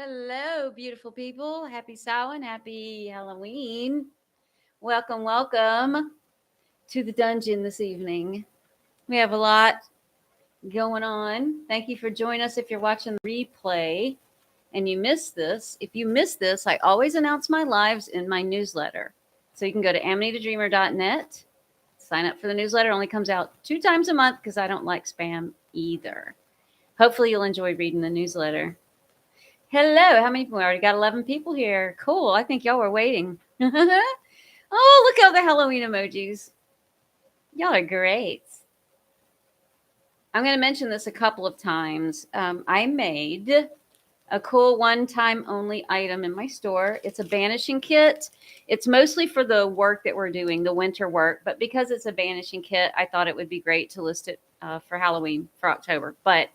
Hello, beautiful people. Happy Samhain. Happy Halloween. Welcome, welcome to the dungeon this evening. We have a lot going on. Thank you for joining us if you're watching the replay and you missed this. If you missed this, I always announce my lives in my newsletter. So you can go to amanitadreamer.net, sign up for the newsletter. It only comes out 2 times a month because I don't like spam either. Hopefully you'll enjoy reading the newsletter. Hello. How many people? We already got 11 people here. Cool. I think y'all were waiting. Oh, look at all the Halloween emojis. Y'all are great. I'm going to mention this a couple of times. I made a cool one-time only item in my store. It's a banishing kit. It's mostly for the work that we're doing, the winter work. But because it's a banishing kit, I thought it would be great to list it for Halloween for October. But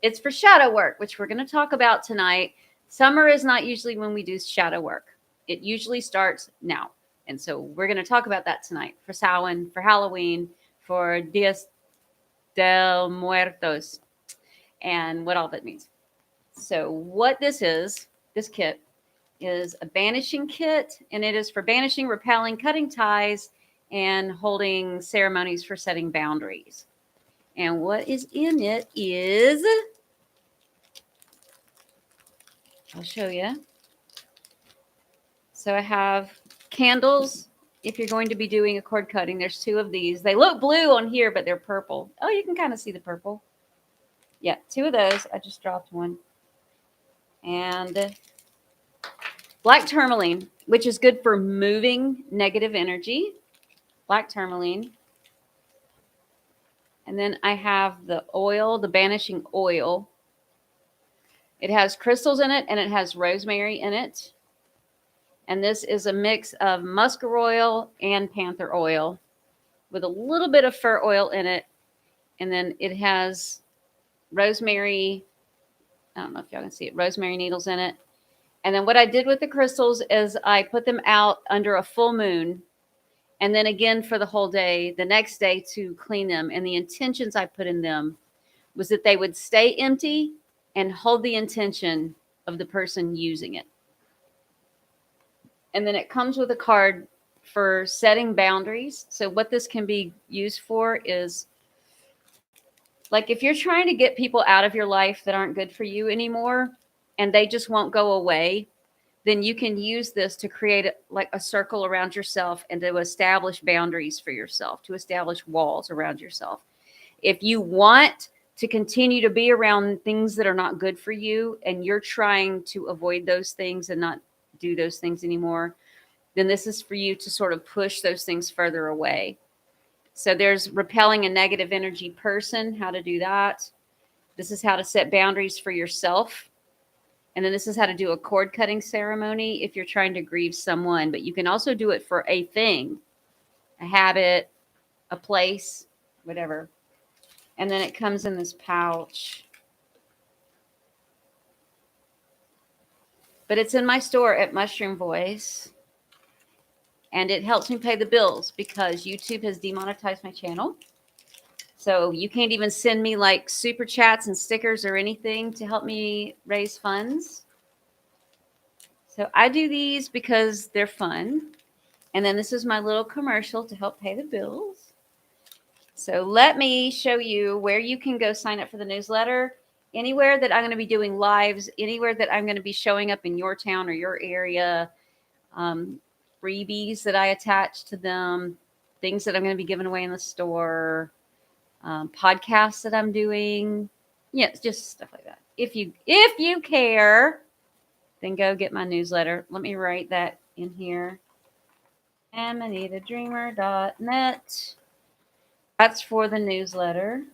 it's for shadow work, which we're going to talk about tonight. Summer is not usually when we do shadow work. It usually starts now. And so we're going to talk about that tonight for Samhain, for Halloween, for Dias del Muertos, and what all that means. So what this kit is a banishing kit, and it is for banishing, repelling, cutting ties, and holding ceremonies for setting boundaries. And what is in it is, I'll show you. So I have candles. If you're going to be doing a cord cutting, there's 2 of these. They look blue on here, but they're purple. Oh, you can kind of see the purple. Yeah, 2 of those. I just dropped one. And black tourmaline, which is good for moving negative energy. Black tourmaline. And then I have the oil, the banishing oil. It has crystals in it, and it has rosemary in it. And this is a mix of musker oil and panther oil with a little bit of fir oil in it. And then it has rosemary, I don't know if y'all can see it, rosemary needles in it. And then what I did with the crystals is I put them out under a full moon, and then again for the whole day, the next day, to clean them. And the intentions I put in them was that they would stay empty and hold the intention of the person using it. And then it comes with a card for setting boundaries. So what this can be used for is, like, if you're trying to get people out of your life that aren't good for you anymore and they just won't go away, then you can use this to create like a circle around yourself and to establish boundaries for yourself, to establish walls around yourself. If you want to continue to be around things that are not good for you and you're trying to avoid those things and not do those things anymore, then this is for you to sort of push those things further away. So there's repelling a negative energy person, how to do that. This is how to set boundaries for yourself. And then this is how to do a cord cutting ceremony if you're trying to grieve someone. But you can also do it for a thing, a habit, a place, whatever. And then it comes in this pouch. But it's in my store at Mushroom Voice. And it helps me pay the bills because YouTube has demonetized my channel. So you can't even send me like super chats and stickers or anything to help me raise funds. So I do these because they're fun. And then this is my little commercial to help pay the bills. So let me show you where you can go sign up for the newsletter. Anywhere that I'm going to be doing lives, anywhere that I'm going to be showing up in your town or your area, freebies that I attach to them, things that I'm going to be giving away in the store, podcasts that I'm doing. Yeah, just stuff like that. If you care, then go get my newsletter. Let me write that in here. amanitadreamer.net. That's for the newsletter.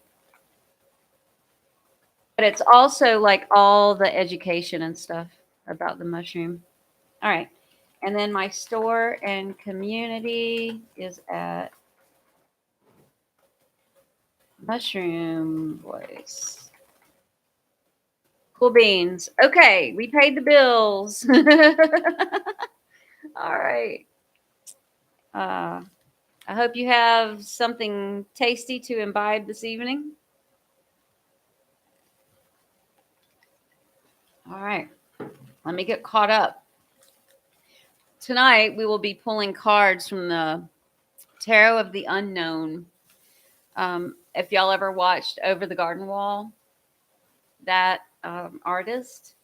But it's also like all the education and stuff about the mushroom. All right. And then my store and community is at Mushroom Voice. Cool beans. Okay, we paid the bills. All right. I hope you have something tasty to imbibe this evening. All right. Let me get caught up. Tonight we will be pulling cards from the Tarot of the Unknown. If y'all ever watched Over the Garden Wall, that artist,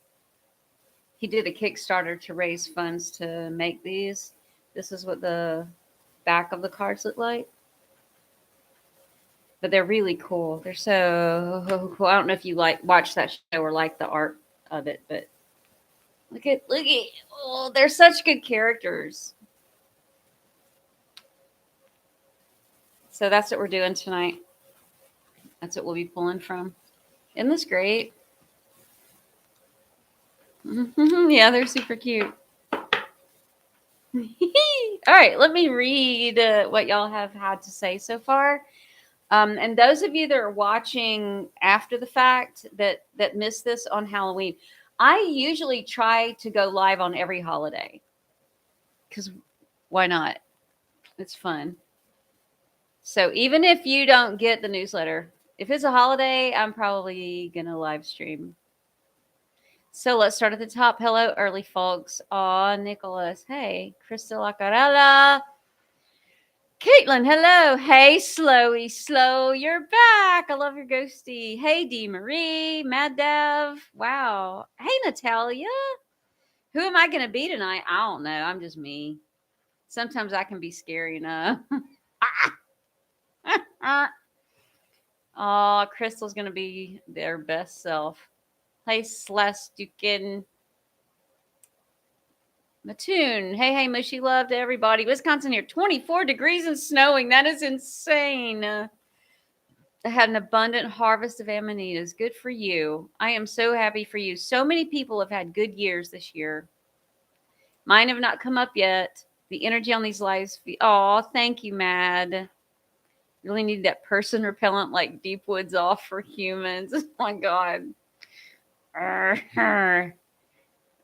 he did a Kickstarter to raise funds to make these. This is what the back of the cards look like. But they're really cool. They're so cool. I don't know if you watch that show or like the art of it, but look at oh, they're such good characters. So that's what we're doing tonight. That's what we'll be pulling from. Isn't this great? Yeah, they're super cute. All right, let me read what y'all have had to say so far. And those of you that are watching after the fact that missed this on Halloween, I usually try to go live on every holiday because why not? It's fun. So even if you don't get the newsletter, if it's a holiday, I'm probably going to live stream. So let's start at the top. Hello, early folks. Aw, Nicholas. Hey, Crystal Acarella. Caitlin, hello. Hey, Slowy Slow. You're back. I love your ghosty. Hey, D. Marie. Mad Dev. Wow. Hey, Natalia. Who am I going to be tonight? I don't know. I'm just me. Sometimes I can be scary enough. Oh, Crystal's going to be their best self. Hey, Slastukin. Mattoon. Hey, mushy love to everybody. Wisconsin here, 24 degrees and snowing. That is insane. I had an abundant harvest of amanitas. Good for you. I am so happy for you. So many people have had good years this year. Mine have not come up yet. The energy on these lives. Oh, thank you, Mad. Really need that person repellent like Deep Woods off for humans. Oh my God.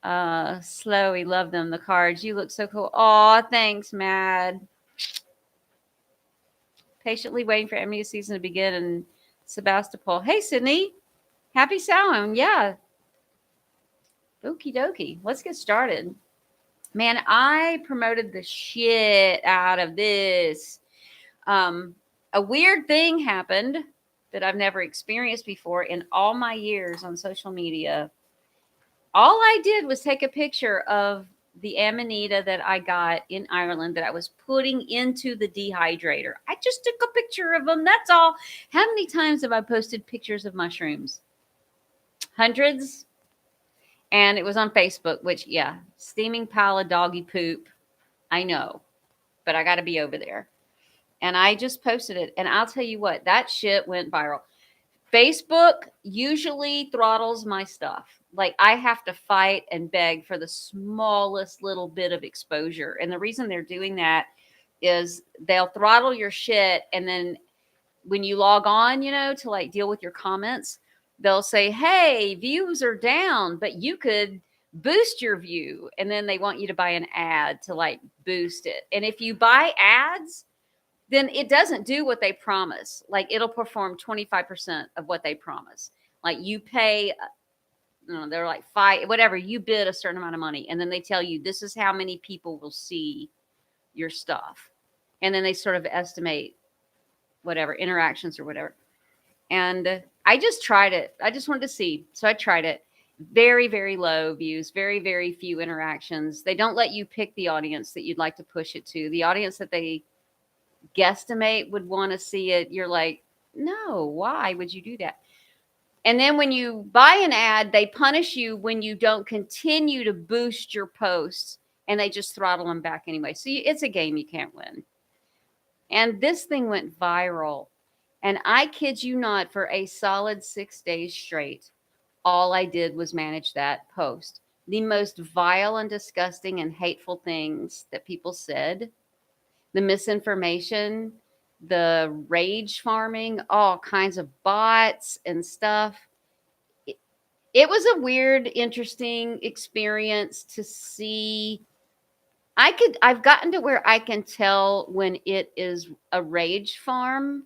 Slowy, love them. The cards. You look so cool. Aw, thanks, Mad. Patiently waiting for Amanita season to begin and Sebastopol. Hey, Sydney. Happy Samhain. Yeah. Okie dokie. Let's get started. Man, I promoted the shit out of this. A weird thing happened that I've never experienced before in all my years on social media. All I did was take a picture of the Amanita that I got in Ireland that I was putting into the dehydrator. I just took a picture of them. That's all. How many times have I posted pictures of mushrooms? Hundreds. And it was on Facebook, which, yeah, steaming pile of doggy poop. I know, but I got to be over there. And I just posted it. And I'll tell you what, that shit went viral. Facebook usually throttles my stuff. Like I have to fight and beg for the smallest little bit of exposure. And the reason they're doing that is they'll throttle your shit. And then when you log on, to like deal with your comments, they'll say, hey, views are down, but you could boost your view. And then they want you to buy an ad to like boost it. And if you buy ads, then it doesn't do what they promise. Like it'll perform 25% of what they promise. Like you pay, they're like whatever, you bid a certain amount of money. And then they tell you, this is how many people will see your stuff. And then they sort of estimate whatever interactions or whatever. And I just tried it. I just wanted to see. So I tried it. Very, very low views, very, very few interactions. They don't let you pick the audience that you'd like to push it to. The audience that they guesstimate would want to see it. You're like, no, why would you do that? And then when you buy an ad, they punish you when you don't continue to boost your posts, and they just throttle them back anyway. So it's a game you can't win. And this thing went viral. And I kid you not, for a solid 6 days straight, all I did was manage that post. The most vile and disgusting and hateful things that people said, the misinformation, the rage farming, all kinds of bots and stuff. It was a weird, interesting experience to see. I've gotten to where I can tell when it is a rage farm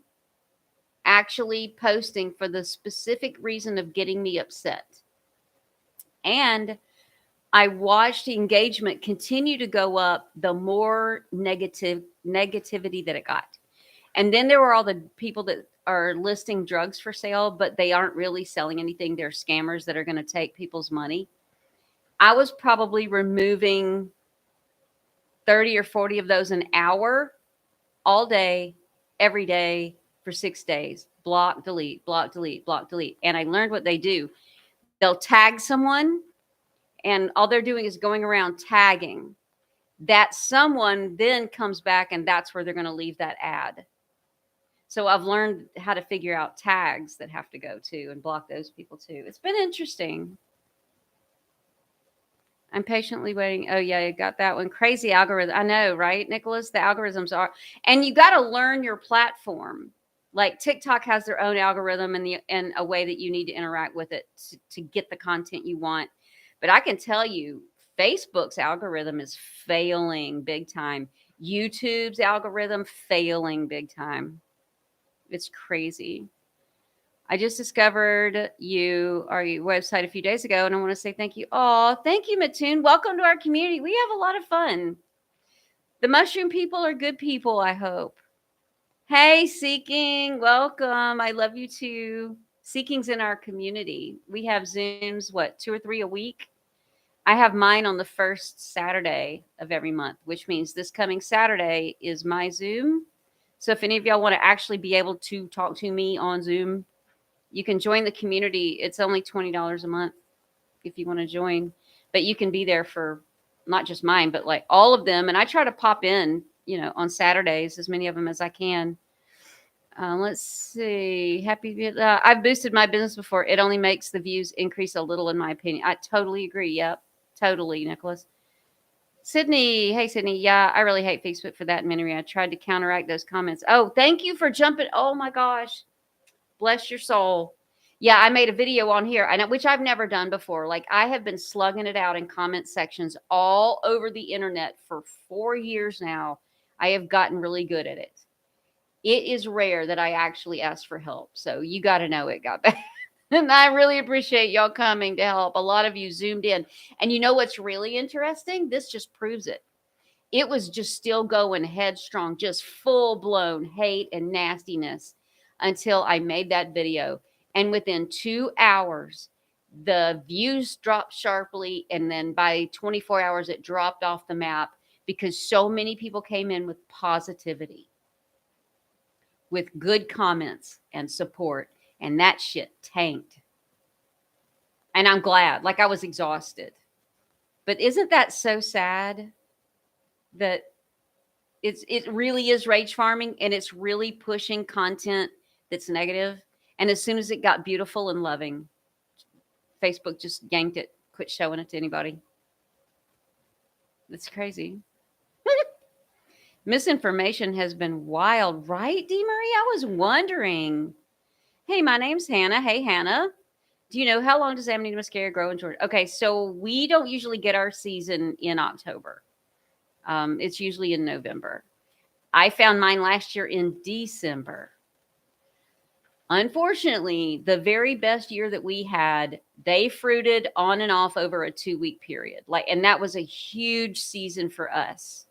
actually posting for the specific reason of getting me upset. And I watched the engagement continue to go up the more negativity that it got. And then there were all the people that are listing drugs for sale, but they aren't really selling anything. They're scammers that are going to take people's money. I was probably removing 30 or 40 of those an hour all day, every day for 6 days. Block, delete, block, delete, block, delete. And I learned what they do. They'll tag someone, and all they're doing is going around tagging. That someone then comes back, and that's where they're going to leave that ad. So I've learned how to figure out tags that have to go to and block those people too. It's been interesting. I'm patiently waiting. Oh yeah, you got that one. Crazy algorithm. I know, right, Nicholas? The algorithms are, and you got to learn your platform. Like TikTok has their own algorithm and a way that you need to interact with it to get the content you want. But I can tell you, Facebook's algorithm is failing big time. YouTube's algorithm failing big time. It's crazy. I just discovered our website a few days ago, and I want to say thank you. Oh, thank you, Mattoon. Welcome to our community. We have a lot of fun. The mushroom people are good people, I hope. Hey, Seeking, welcome. I love you too. Seeking's in our community. We have Zooms, 2 or 3 a week? I have mine on the first Saturday of every month, which means this coming Saturday is my Zoom. So if any of y'all want to actually be able to talk to me on Zoom, you can join the community. It's only $20 a month if you want to join, but you can be there for not just mine, but like all of them. And I try to pop in, on Saturdays, as many of them as I can. Let's see. I've boosted my business before. It only makes the views increase a little, in my opinion. I totally agree. Yep. Totally, Nicholas. Sydney. Hey, Sydney. Yeah, I really hate Facebook for that, Minory. I tried to counteract those comments. Oh, thank you for jumping. Oh my gosh. Bless your soul. Yeah, I made a video on here, which I've never done before. Like, I have been slugging it out in comment sections all over the internet for 4 years now. I have gotten really good at it. It is rare that I actually ask for help. So you got to know it got bad. And I really appreciate y'all coming to help. A lot of you zoomed in. And you know what's really interesting? This just proves it. It was just still going headstrong, just full blown hate and nastiness until I made that video. And within 2 hours, the views dropped sharply. And then by 24 hours, it dropped off the map because so many people came in with positivity, with good comments and support. And that shit tanked. And I'm glad. Like, I was exhausted. But isn't that so sad that it really is rage farming, and it's really pushing content that's negative. And as soon as it got beautiful and loving, Facebook just yanked it, quit showing it to anybody. That's crazy. Misinformation has been wild, right, D. Marie? I was wondering. Hey, my name's Hannah. Hey, Hannah. Do you know how long does Amanita muscaria grow in Georgia? Okay, so we don't usually get our season in October. It's usually in November. I found mine last year in December. Unfortunately, the very best year that we had, they fruited on and off over a 2-week period. And that was a huge season for us.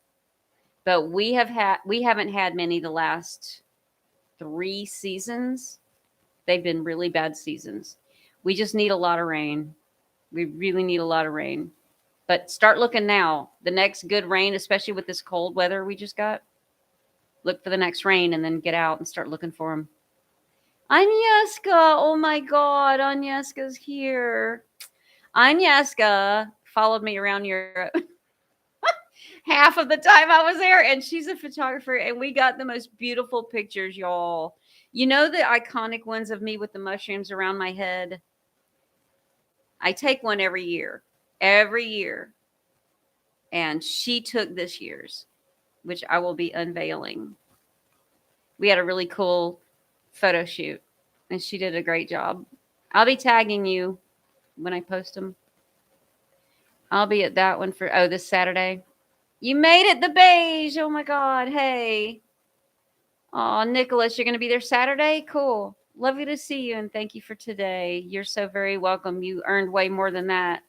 But we haven't had many the last 3 seasons. They've been really bad seasons. We just need a lot of rain. We really need a lot of rain. But start looking now. The next good rain, especially with this cold weather we just got, look for the next rain and then get out and start looking for them. Agnieszka, oh my God, Agnieszka's here. Agnieszka followed me around Europe half of the time I was there, and she's a photographer, and we got the most beautiful pictures, y'all. You know the iconic ones of me with the mushrooms around my head? I take one every year. And she took this year's, which I will be unveiling. We had a really cool photo shoot, and she did a great job. I'll be tagging you when I post them. I'll be at that one for this Saturday. You made it, the beige. Oh my God. Hey. Oh, Nicholas, you're going to be there Saturday? Cool. Lovely to see you, and thank you for today. You're so very welcome. You earned way more than that.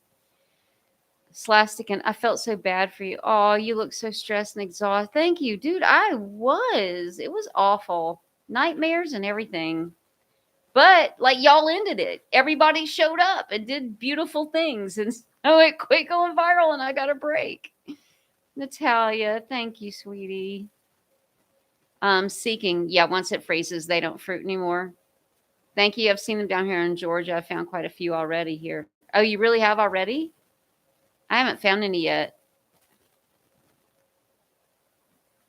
Slastic, and I felt so bad for you. Oh, you look so stressed and exhausted. Thank you, dude. I was. It was awful. Nightmares and everything. But like y'all ended it. Everybody showed up and did beautiful things. And so it quit going viral and I got a break. Natalia, thank you, sweetie. Seeking. Yeah, once it freezes, they don't fruit anymore. Thank you. I've seen them down here in Georgia. I found quite a few already here. Oh, you really have already? I haven't found any yet.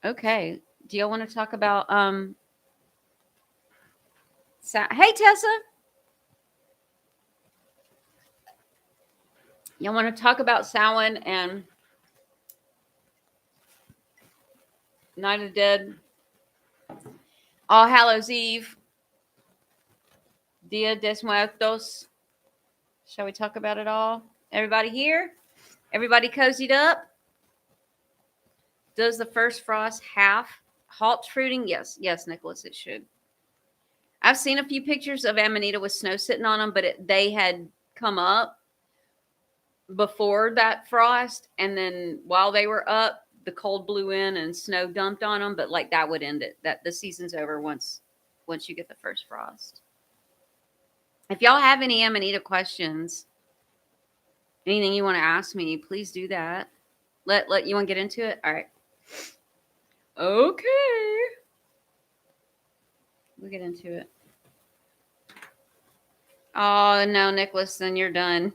Okay. Do y'all want to talk about hey Tessa? Y'all want to talk about Samhain and Night of the Dead? All Hallows Eve. Dia de Muertos. Shall we talk about it all? Everybody here? Everybody cozied up? Does the first frost halt fruiting? Yes, Nicholas, it should. I've seen a few pictures of Amanita with snow sitting on them, but they had come up before that frost, and then while they were up, the cold blew in and snow dumped on them. But like that would end it. That the season's over once you get the first frost. If y'all have any Amanita questions, anything you want to ask me, please do that. Let you want to get into it? All right. Okay. We'll get into it. Oh, no, Nicholas, then you're done.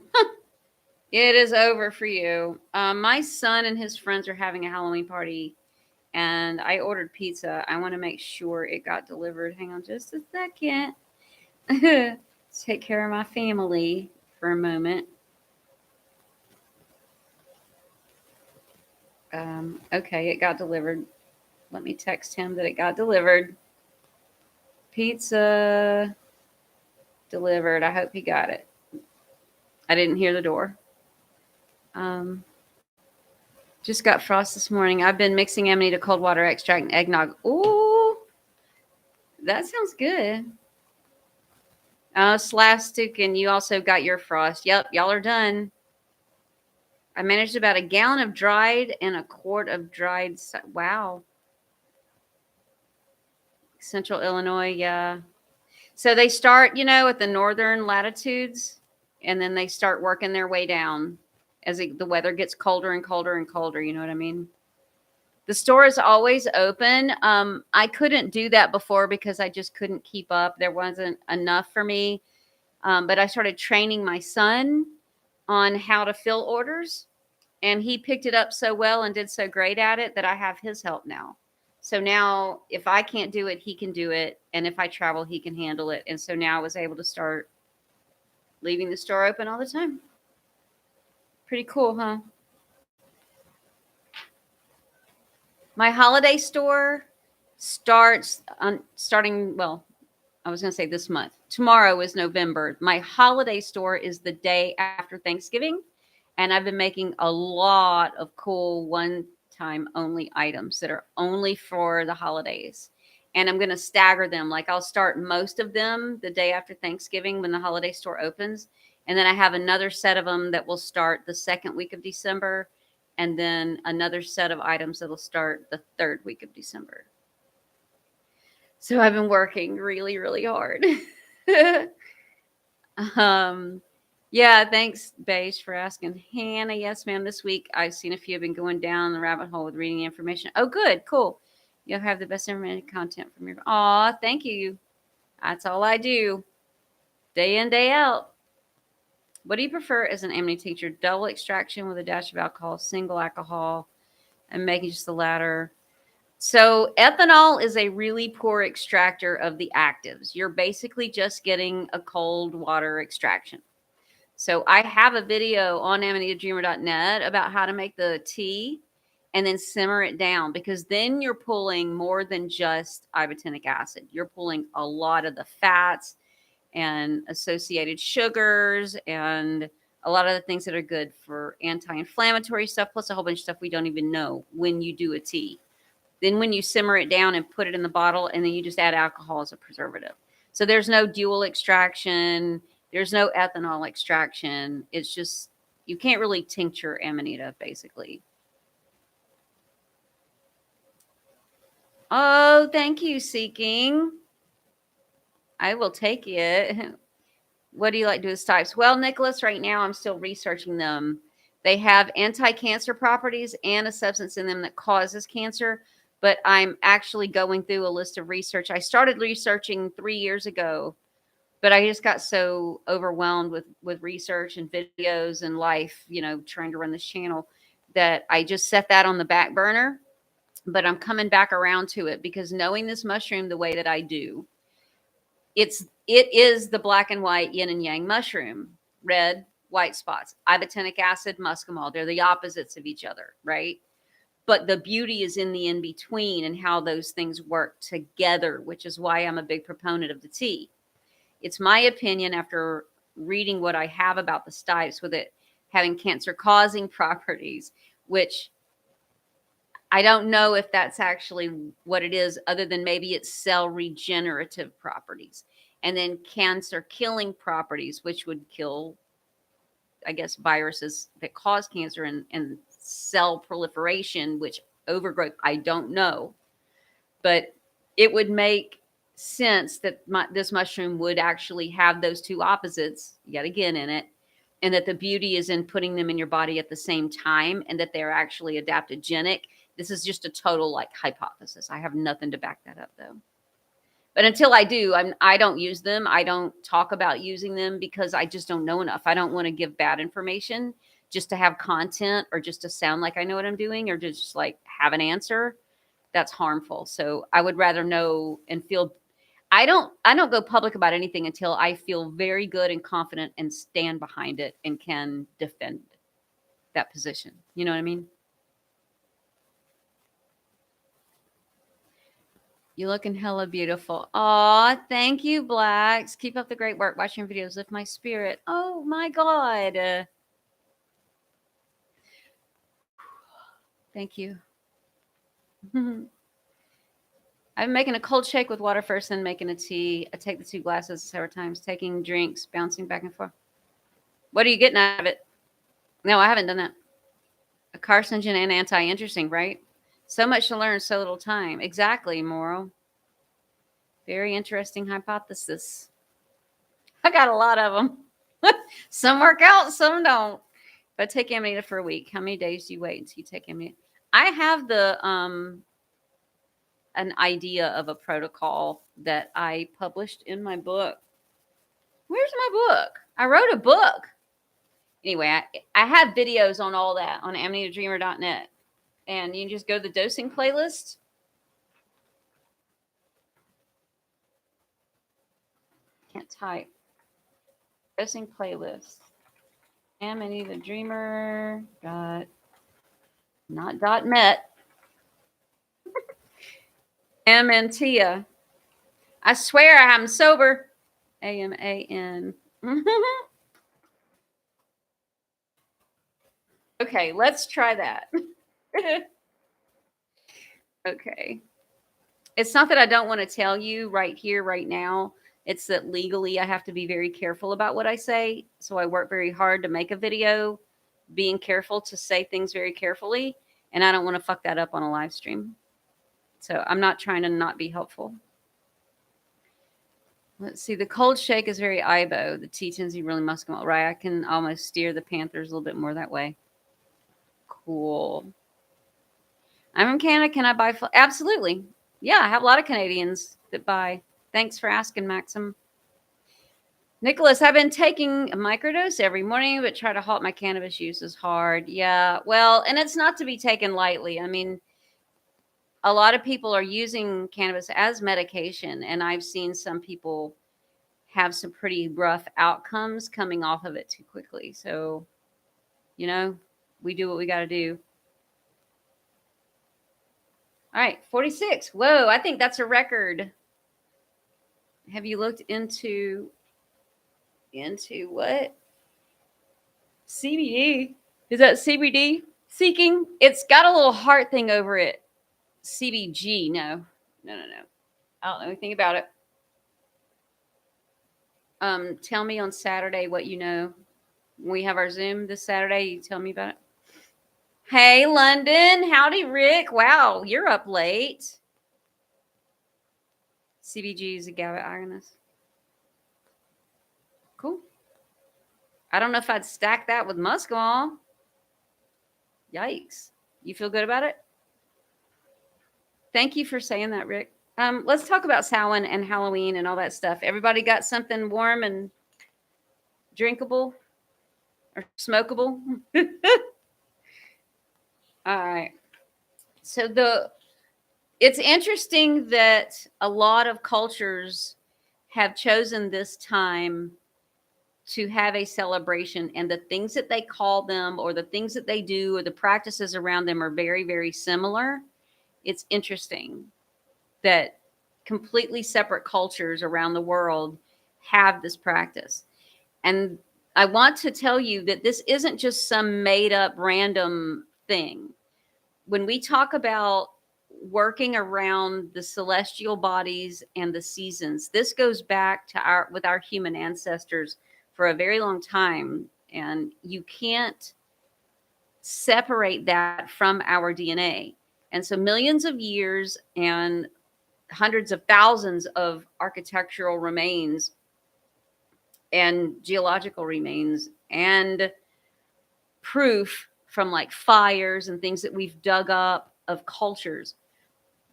It is over for you. My son and his friends are having a Halloween party, and I ordered pizza. I want to make sure it got delivered. Hang on just a second. Take care of my family for a moment. Okay, it got delivered. Let me text him that it got delivered. Pizza delivered. I hope he got it. I didn't hear the door. Just got frost this morning. I've been mixing Amanita cold water extract and eggnog. Ooh, that sounds good. Slastic, and you also got your frost. Yep, y'all are done. I managed about a gallon of dried and a quart of dried. Wow. Central Illinois, yeah. So they start, at the northern latitudes, and then they start working their way down as the weather gets colder and colder and colder. You know what I mean? The store is always open. I couldn't do that before because I just couldn't keep up. There wasn't enough for me. But I started training my son on how to fill orders, and he picked it up so well and did so great at it that I have his help now. So now if I can't do it, he can do it. And if I travel, he can handle it. And so now I was able to start leaving the store open all the time. Pretty cool, huh? My holiday store starts starting, well, I was going to say this month. Tomorrow is November. My holiday store is the day after Thanksgiving. And I've been making a lot of cool one-time only items that are only for the holidays. And I'm going to stagger them. Like I'll start most of them the day after Thanksgiving when the holiday store opens. And then I have another set of them that will start the second week of December. And then another set of items that will start the third week of December. So I've been working really, really hard. Yeah, thanks, Beige, for asking. Hannah, yes, ma'am. This week I've seen a few have been going down the rabbit hole with reading information. Oh, good, cool. You'll have the best informative content from your. Aw, thank you. That's all I do, day in, day out. What do you prefer as an Amanita teacher? Double extraction with a dash of alcohol, single alcohol, and making just the latter. So ethanol is a really poor extractor of the actives. You're basically just getting a cold water extraction. So I have a video on AmanitaDreamer.net about how to make the tea and then simmer it down, because then you're pulling more than just ibotenic acid. You're pulling a lot of the fats and associated sugars and a lot of the things that are good for anti-inflammatory stuff, plus a whole bunch of stuff we don't even know when you do a tea. Then when you simmer it down and put it in the bottle, and then you just add alcohol as a preservative. So there's no dual extraction. There's no ethanol extraction. It's just You can't really tincture Amanita, basically. Oh, thank you, Seeking. I will take it. What do you like to do with types? Well, Nicholas, right now I'm still researching them. They have anti-cancer properties and a substance in them that causes cancer, but I'm actually going through a list of research. I started researching 3 years ago, but I just got so overwhelmed with research and videos and life, trying to run this channel, that I just set that on the back burner. But I'm coming back around to it because knowing this mushroom the way that I do, it is the black and white yin and yang mushroom, red, white spots, ibotenic acid, muscimol. They're the opposites of each other, right? But the beauty is in the in between and how those things work together, which is why I'm a big proponent of the tea. It's my opinion, after reading what I have about the stipes, with it having cancer causing properties, which I don't know if that's actually what it is, other than maybe it's cell regenerative properties. And then cancer killing properties, which would kill, I guess, viruses that cause cancer, and cell proliferation, which overgrowth, I don't know. But it would make sense that this mushroom would actually have those two opposites yet again in it, and that the beauty is in putting them in your body at the same time, and that they're actually adaptogenic. This is just a total hypothesis. I have nothing to back that up, though. But until I do, I don't use them. I don't talk about using them because I just don't know enough. I don't want to give bad information just to have content, or just to sound like I know what I'm doing, or to just have an answer. That's harmful. So I would rather know and feel. I don't go public about anything until I feel very good and confident and stand behind it and can defend that position. You know what I mean? You looking hella beautiful. Aw, thank you, Blacks. Keep up the great work. Watching videos lift my spirit. Oh my God. Thank you. I'm making a cold shake with water first, then making a tea. I take the 2 glasses several times, taking drinks, bouncing back and forth. What are you getting out of it? No, I haven't done that. A carcinogen and anti-interesting, right? So much to learn, so little time. Exactly, Moro. Very interesting hypothesis. I got a lot of them. Some work out, some don't. If I take Amanita for a week, how many days do you wait until you take Amanita? I have an idea of a protocol that I published in my book. Where's my book? I wrote a book. Anyway, I have videos on all that on amanitadreamer.net. And you can just go to the dosing playlist. Can't type. Dosing playlist. Amanita Dreamer dot not dot met. Amantia. I swear I'm sober. AMAN. Okay, let's try that. Okay. It's not that I don't want to tell you right here, right now. It's that legally I have to be very careful about what I say. So I work very hard to make a video, being careful to say things very carefully. And I don't want to fuck that up on a live stream. So I'm not trying to not be helpful. Let's see. The cold shake is very Ibo. The tea tends to be really muscular. Right. I can almost steer the Panthers a little bit more that way. Cool. I'm from Canada. Can I buy? Absolutely. Yeah, I have a lot of Canadians that buy. Thanks for asking, Maxim. Nicholas, I've been taking a microdose every morning, but try to halt my cannabis use is hard. Yeah, well, and it's not to be taken lightly. I mean, a lot of people are using cannabis as medication, and I've seen some people have some pretty rough outcomes coming off of it too quickly. So, we do what we got to do. All right, 46. Whoa, I think that's a record. Have you looked into what? CBD? Is that CBD? Seeking? It's got a little heart thing over it. CBG? No. I don't know anything about it. Tell me on Saturday what you know. We have our Zoom this Saturday. You tell me about it. Hey, London. Howdy, Rick. Wow, you're up late. CBG is a GABA agonist. Cool. I don't know if I'd stack that with Muscovol. Yikes. You feel good about it? Thank you for saying that, Rick. Let's talk about Samhain and Halloween and all that stuff. Everybody got something warm and drinkable or smokable? All right. So it's interesting that a lot of cultures have chosen this time to have a celebration, and the things that they call them or the things that they do or the practices around them are very, very similar. It's interesting that completely separate cultures around the world have this practice. And I want to tell you that this isn't just some made up random thing. When we talk about working around the celestial bodies and the seasons, this goes back to our human ancestors for a very long time, and you can't separate that from our DNA. And so millions of years and hundreds of thousands of architectural remains and geological remains and proof from like fires and things that we've dug up of cultures,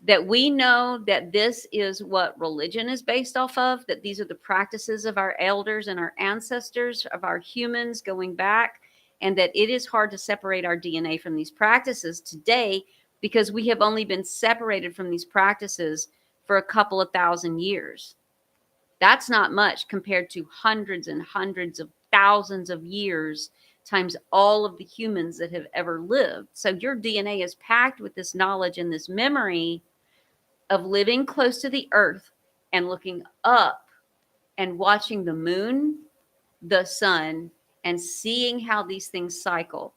that we know that this is what religion is based off of, that these are the practices of our elders and our ancestors, of our humans going back, and that it is hard to separate our DNA from these practices today because we have only been separated from these practices for a couple of thousand years. That's not much compared to hundreds and hundreds of thousands of years times all of the humans that have ever lived. So your DNA is packed with this knowledge and this memory of living close to the earth and looking up and watching the moon, the sun, and seeing how these things cycle,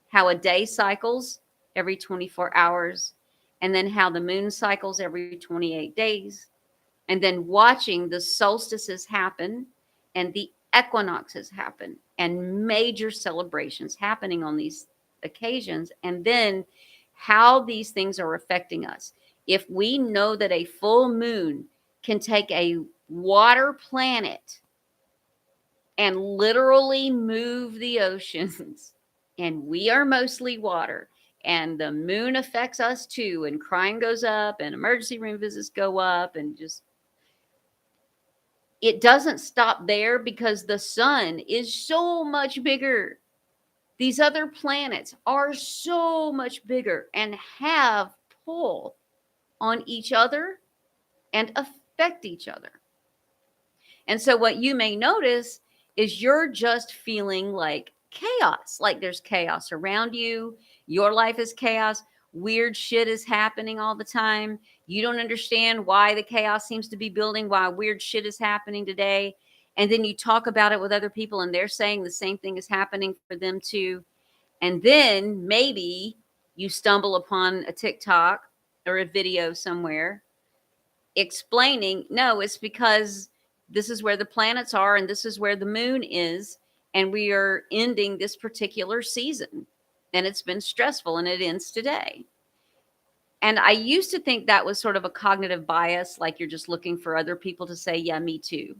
how a day cycles every 24 hours, and then how the moon cycles every 28 days, and then watching the solstices happen and the equinoxes happen and major celebrations happening on these occasions, and then how these things are affecting us. If we know that a full moon can take a water planet and literally move the oceans, and we are mostly water, and the moon affects us too, and crime goes up, and emergency room visits go up, and just it doesn't stop there because the sun is so much bigger. These other planets are so much bigger and have pull on each other and affect each other. And so what you may notice is you're just feeling like chaos, like there's chaos around you. Your life is chaos. Weird shit is happening all the time. You don't understand why the chaos seems to be building, why weird shit is happening today. And then you talk about it with other people and they're saying the same thing is happening for them too. And then maybe you stumble upon a TikTok or a video somewhere explaining, no, it's because this is where the planets are and this is where the moon is. And we are ending this particular season. And it's been stressful and it ends today. And I used to think that was sort of a cognitive bias, like you're just looking for other people to say, yeah, me too.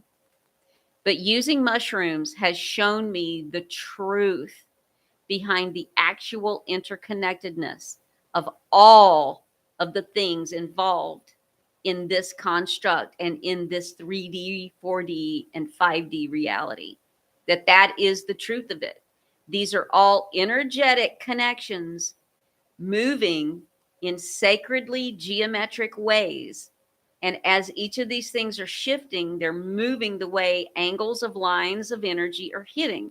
But using mushrooms has shown me the truth behind the actual interconnectedness of all of the things involved in this construct and in this 3D, 4D, and 5D reality. That is the truth of it. These are all energetic connections moving in sacredly geometric ways. And as each of these things are shifting, they're moving the way angles of lines of energy are hitting,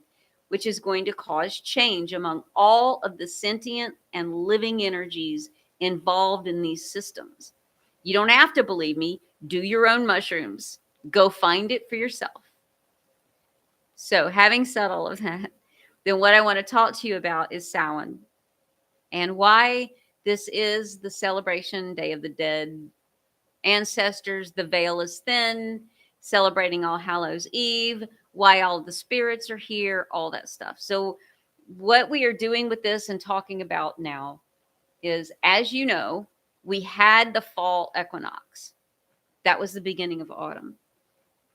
which is going to cause change among all of the sentient and living energies involved in these systems. You don't have to believe me. Do your own mushrooms. Go find it for yourself. So, having said all of that, then what I want to talk to you about is Samhain and why this is the celebration, Day of the Dead, ancestors, the veil is thin, celebrating All Hallows Eve, why all the spirits are here, all that stuff. So, what we are doing with this and talking about now is, as you know, we had the fall equinox. That was the beginning of autumn.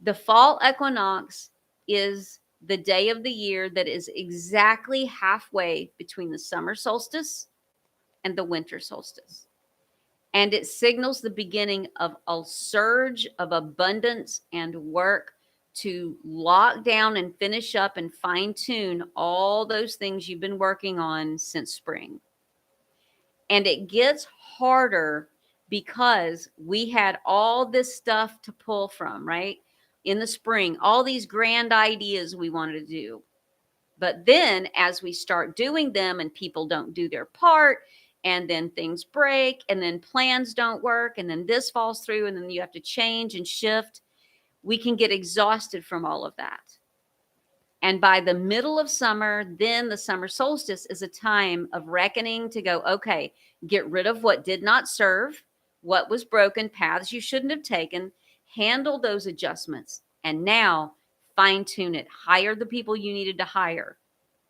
The fall equinox is the day of the year that is exactly halfway between the summer solstice and the winter solstice. And it signals the beginning of a surge of abundance and work to lock down and finish up and fine tune all those things you've been working on since spring. And it gets harder because we had all this stuff to pull from, right? In the spring, all these grand ideas we wanted to do. But then as we start doing them and people don't do their part, and then things break, and then plans don't work, and then this falls through, and then you have to change and shift, we can get exhausted from all of that. And by the middle of summer, then the summer solstice is a time of reckoning to go, okay, get rid of what did not serve, what was broken, paths you shouldn't have taken, handle those adjustments, and now fine tune it. Hire the people you needed to hire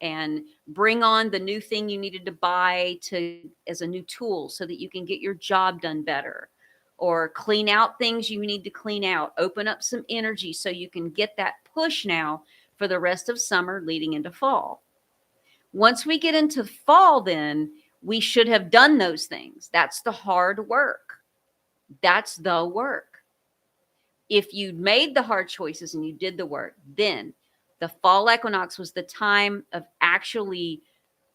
and bring on the new thing you needed to buy to as a new tool so that you can get your job done better, or clean out things you need to clean out, open up some energy so you can get that push now for the rest of summer leading into fall. Once we get into fall, then we should have done those things. That's the hard work. That's the work. If you made the hard choices and you did the work, then the fall equinox was the time of actually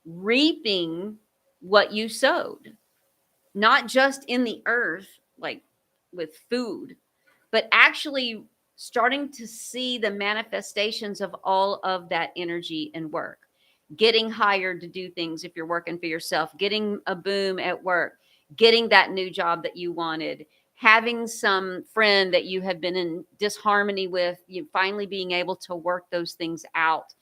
reaping what you sowed, not just in the earth, like with food, but actually starting to see the manifestations of all of that energy and work. Getting hired to do things if you're working for yourself, getting a boom at work, getting that new job that you wanted, having some friend that you have been in disharmony with, you finally being able to work those things out,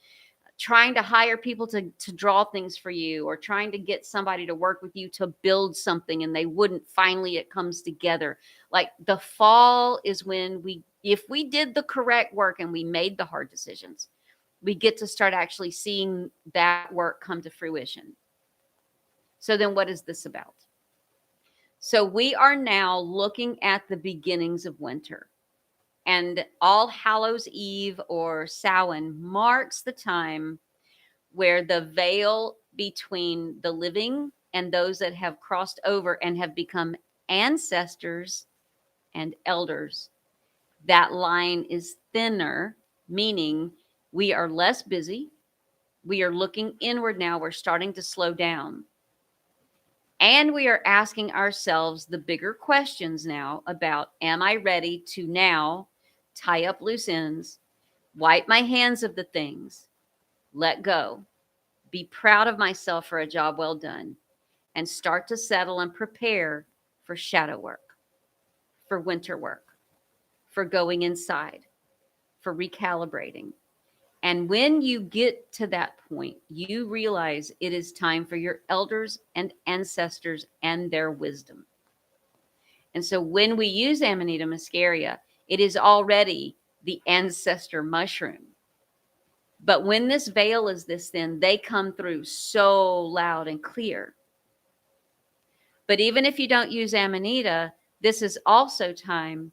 trying to hire people to draw things for you, or trying to get somebody to work with you to build something and they wouldn't, finally it comes together. Like the fall is when if we did the correct work and we made the hard decisions, we get to start actually seeing that work come to fruition. So then what is this about? So we are now looking at the beginnings of winter. And All Hallows Eve, or Samhain, marks the time where the veil between the living and those that have crossed over and have become ancestors and elders, that line is thinner, meaning we are less busy. We are looking inward now. We're starting to slow down. And we are asking ourselves the bigger questions now about, am I ready to now tie up loose ends, wipe my hands of the things, let go, be proud of myself for a job well done, and start to settle and prepare for shadow work, for winter work, for going inside, for recalibrating. And when you get to that point, you realize it is time for your elders and ancestors and their wisdom. And so when we use Amanita muscaria, it is already the ancestor mushroom. But when this veil is this thin, they come through so loud and clear. But even if you don't use Amanita, this is also time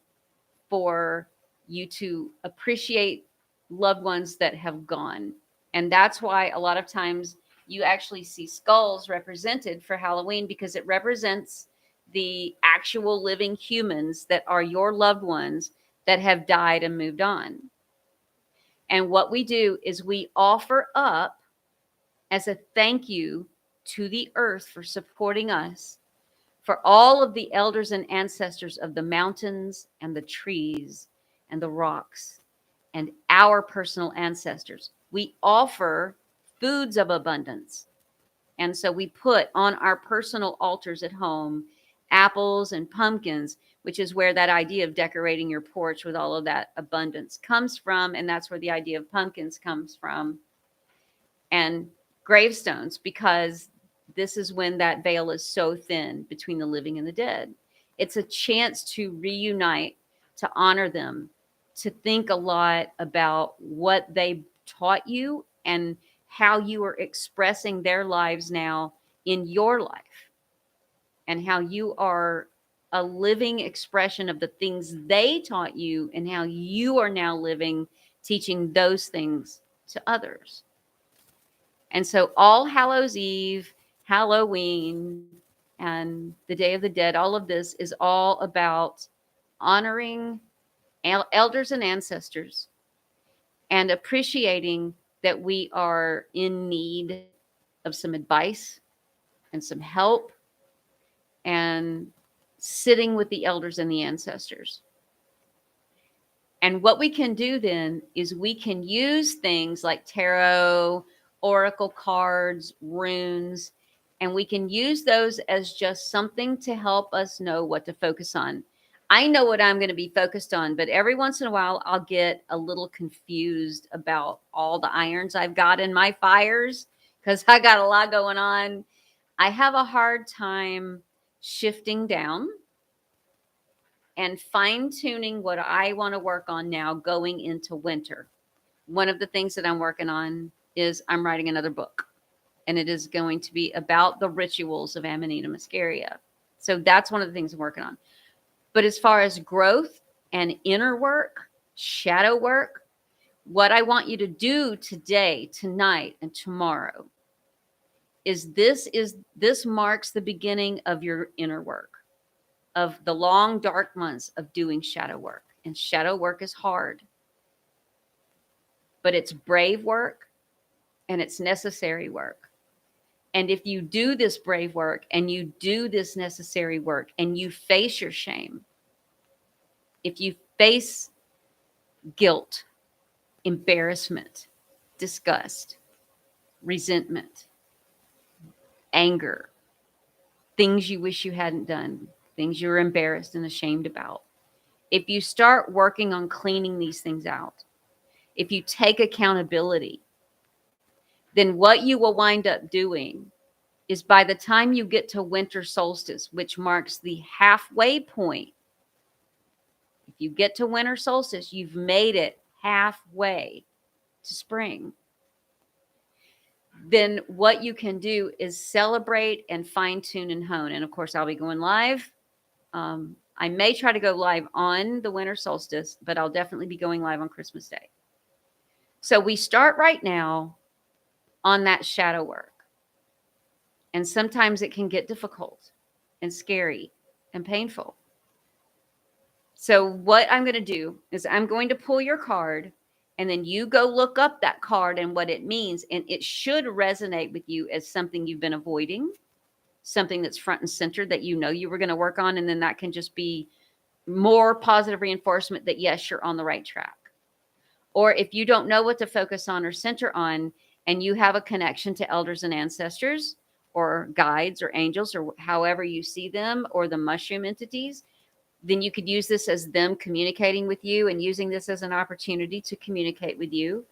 for you to appreciate loved ones that have gone. And that's why a lot of times you actually see skulls represented for Halloween, because it represents the actual living humans that are your loved ones that have died and moved on. And what we do is we offer up, as a thank you to the earth for supporting us, for all of the elders and ancestors of the mountains and the trees and the rocks and our personal ancestors. We offer foods of abundance. And so we put on our personal altars at home apples and pumpkins, which is where that idea of decorating your porch with all of that abundance comes from. And that's where the idea of pumpkins comes from. And gravestones, because this is when that veil is so thin between the living and the dead. It's a chance to reunite, to honor them, to think a lot about what they taught you and how you are expressing their lives now in your life, and how you are a living expression of the things they taught you and how you are now living, teaching those things to others. And so, All Hallows Eve, Halloween, and the Day of the Dead, all of this is all about honoring elders and ancestors and appreciating that we are in need of some advice and some help and sitting with the elders and the ancestors. And what we can do then is we can use things like tarot, oracle cards, runes, and we can use those as just something to help us know what to focus on. I know what I'm going to be focused on, but every once in a while I'll get a little confused about all the irons I've got in my fires because I got a lot going on. I have a hard time shifting down and fine tuning what I want to work on now going into winter. One of the things that I'm working on is I'm writing another book, and it is going to be about the rituals of Amanita muscaria. So that's one of the things I'm working on. But as far as growth and inner work, shadow work, what I want you to do today, tonight, and tomorrow is this marks the beginning of your inner work, of the long dark months of doing shadow work. And shadow work is hard, but it's brave work and it's necessary work. And if you do this brave work and you do this necessary work and you face your shame, if you face guilt, embarrassment, disgust, resentment, anger, things you wish you hadn't done, things you're embarrassed and ashamed about, if you start working on cleaning these things out, if you take accountability, then what you will wind up doing is by the time you get to winter solstice, which marks the halfway point, if you get to winter solstice, you've made it halfway to spring. Then what you can do is celebrate and fine tune and hone. And of course, I'll be going live. I may try to go live on the winter solstice, but I'll definitely be going live on Christmas Day. So we start right now on that shadow work. And sometimes it can get difficult and scary and painful. So what I'm going to do is I'm going to pull your card, and then you go look up that card and what it means. And it should resonate with you as something you've been avoiding, something that's front and center that you know you were going to work on. And then that can just be more positive reinforcement that, yes, you're on the right track. Or if you don't know what to focus on or center on, and you have a connection to elders and ancestors or guides or angels or however you see them, or the mushroom entities, then you could use this as them communicating with you and using this as an opportunity to communicate with you.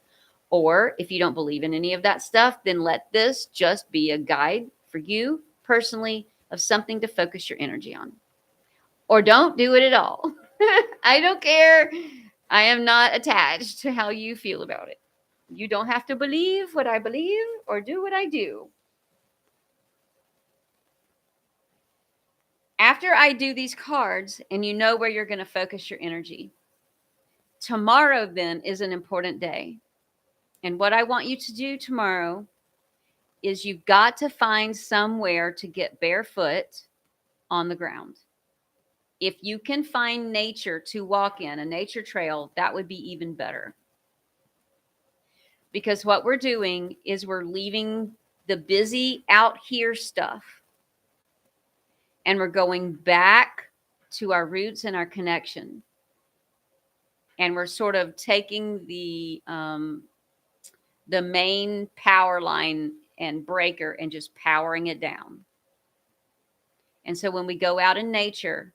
Or if you don't believe in any of that stuff, then let this just be a guide for you personally of something to focus your energy on. Or don't do it at all. I don't care. I am not attached to how you feel about it. You don't have to believe what I believe or do what I do. After I do these cards and you know where you're going to focus your energy, tomorrow then is an important day. And what I want you to do tomorrow is you've got to find somewhere to get barefoot on the ground. If you can find nature to walk in, a nature trail, that would be even better. Because what we're doing is we're leaving the busy out here stuff, and we're going back to our roots and our connection. And we're sort of taking the main power line and breaker and just powering it down. And so when we go out in nature,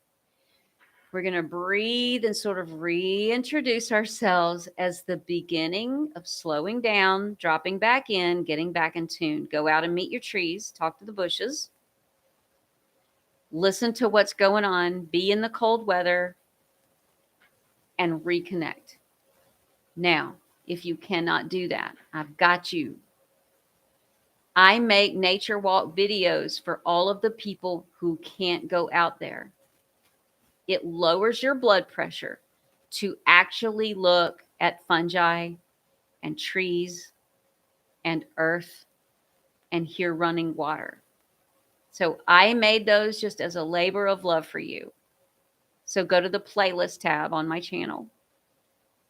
we're going to breathe and sort of reintroduce ourselves as the beginning of slowing down, dropping back in, getting back in tune. Go out and meet your trees, talk to the bushes, listen to what's going on, be in the cold weather, and reconnect. Now, if you cannot do that, I've got you. I make nature walk videos for all of the people who can't go out there. It lowers your blood pressure to actually look at fungi and trees and earth and hear running water. So I made those just as a labor of love for you. So go to the playlist tab on my channel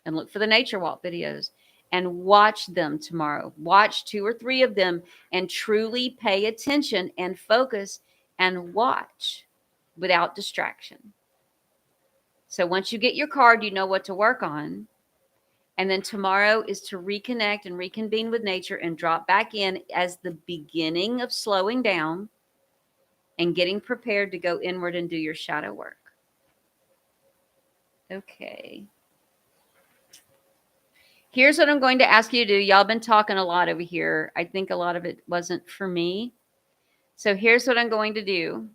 and look for the nature walk videos and watch them tomorrow. Watch 2 or 3 of them and truly pay attention and focus and watch without distraction. So once you get your card, you know what to work on. And then tomorrow is to reconnect and reconvene with nature and drop back in as the beginning of slowing down and getting prepared to go inward and do your shadow work. Okay. Here's what I'm going to ask you to do. Y'all been talking a lot over here. I think a lot of it wasn't for me. So here's what I'm going to do.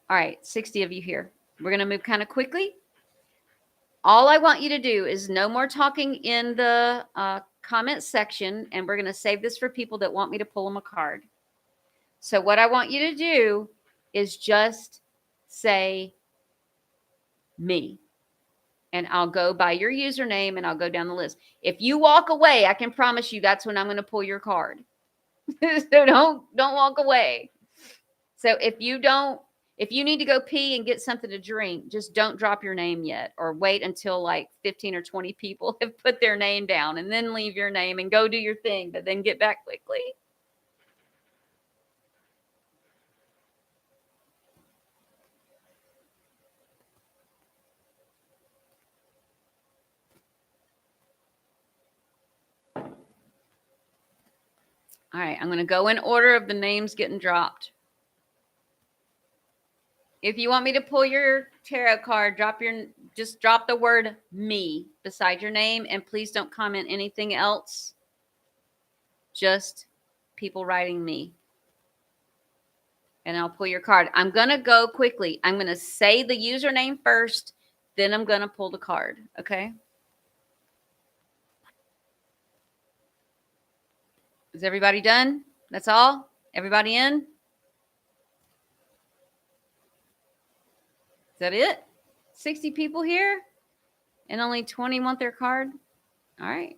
All right, 60 of you here. We're going to move kind of quickly. All I want you to do is no more talking in the comment section, and we're going to save this for people that want me to pull them a card. So what I want you to do is just say me, and I'll go by your username and I'll go down the list. If you walk away, I can promise you that's when I'm going to pull your card. So don't walk away. So if you need to go pee and get something to drink, just don't drop your name yet, or wait until like 15 or 20 people have put their name down and then leave your name and go do your thing, but then get back quickly. All right, I'm going to go in order of the names getting dropped. If you want me to pull your tarot card, just drop the word me beside your name, and please don't comment anything else. Just people writing me. And I'll pull your card. I'm going to go quickly. I'm going to say the username first, then I'm going to pull the card, okay? Is everybody done? That's all? Everybody in? Is that it? 60 people here? And only 20 want their card? All right.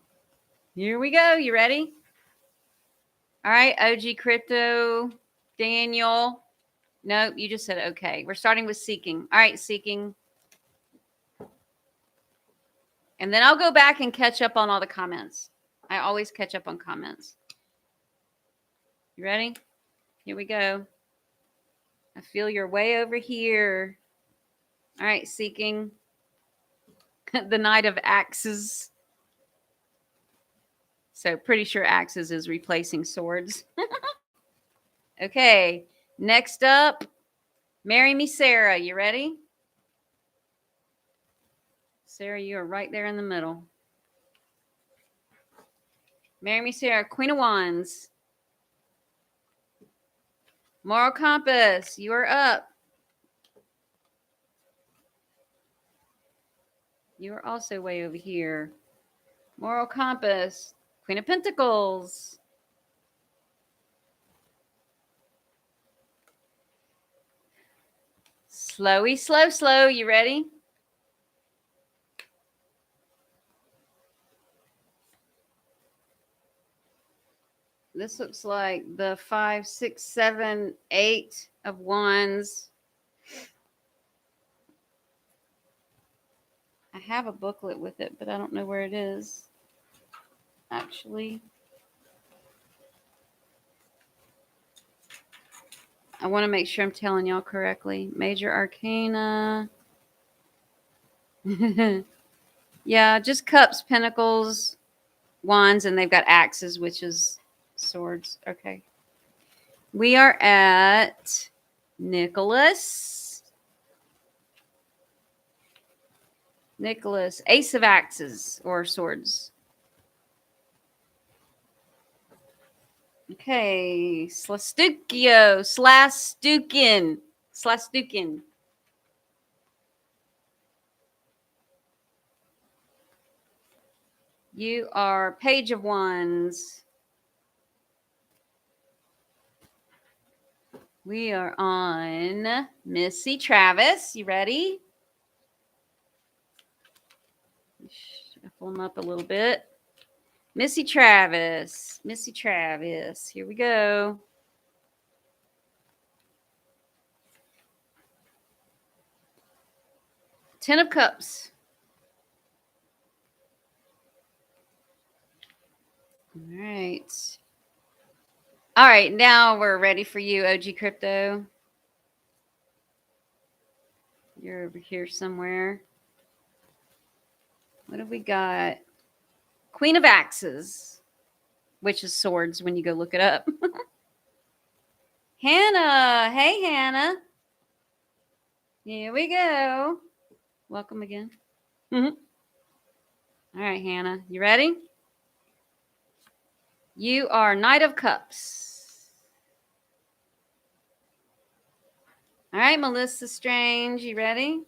Here we go. You ready? All right. OG Crypto, Daniel. No, you just said okay. We're starting with Seeking. All right, Seeking. And then I'll go back and catch up on all the comments. I always catch up on comments. You ready? Here we go. I feel you're way over here. All right, Seeking. The Knight of Axes. So pretty sure axes is replacing swords. Okay, next up, Marry Me Sarah. You ready? Sarah, you are right there in the middle. Marry Me Sarah, Queen of Wands. Moral Compass, you are up. You are also way over here. Moral Compass, Queen of Pentacles. Slowy, slow, slow. You ready? This looks like the 5, 6, 7, 8 of Wands. I have a booklet with it, but I don't know where it is, actually. I want to make sure I'm telling y'all correctly. Major Arcana. Yeah, just cups, pentacles, wands, and they've got axes, which is swords. Okay. We are at Nicholas. Nicholas, Ace of Axes or swords. Okay, Slastukin. You are Page of Wands. We are on Missy Travis. You ready? Shuffle them up a little bit. Missy Travis. Missy Travis. Here we go. Ten of Cups. All right. All right, now we're ready for you, OG Crypto. You're over here somewhere. What have we got? Queen of Axes, which is swords when you go look it up. Hannah. Hey, Hannah. Here we go. Welcome again. All right, Hannah. You ready? You are Knight of Cups. All right, Melissa Strange. You ready?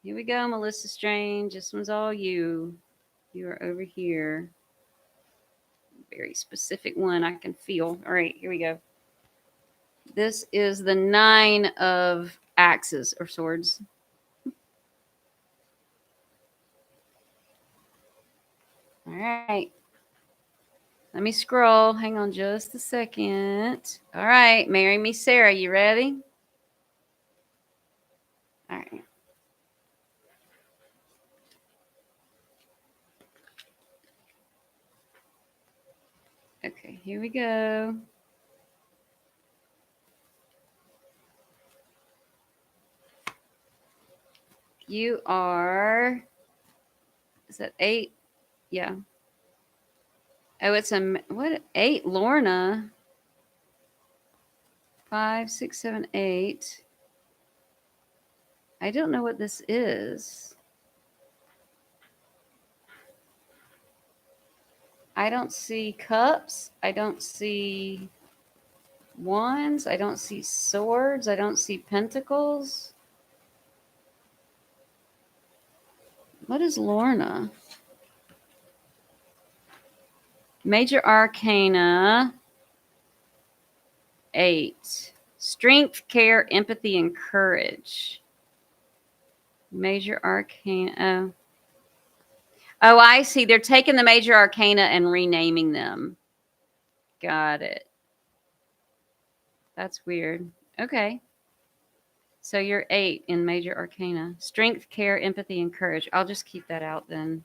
Here we go, Melissa Strange. This one's all you. You are over here. Very specific one I can feel. All right, here we go. This is the 9 of axes or swords. All right. Let me scroll. Hang on just a second. All right. Marry Me, Sarah. You ready? All right. Okay, here we go. You are, is that 8? Yeah. Oh, it's what? 8, Lorna. 5, 6, 7, 8. I don't know what this is. I don't see cups. I don't see wands. I don't see swords. I don't see pentacles. What is Lorna? Major Arcana 8. Strength, care, empathy, and courage. Major Arcana. Oh, I see. They're taking the Major Arcana and renaming them. Got it. That's weird. Okay. So you're 8 in Major Arcana. Strength, care, empathy, and courage. I'll just keep that out then.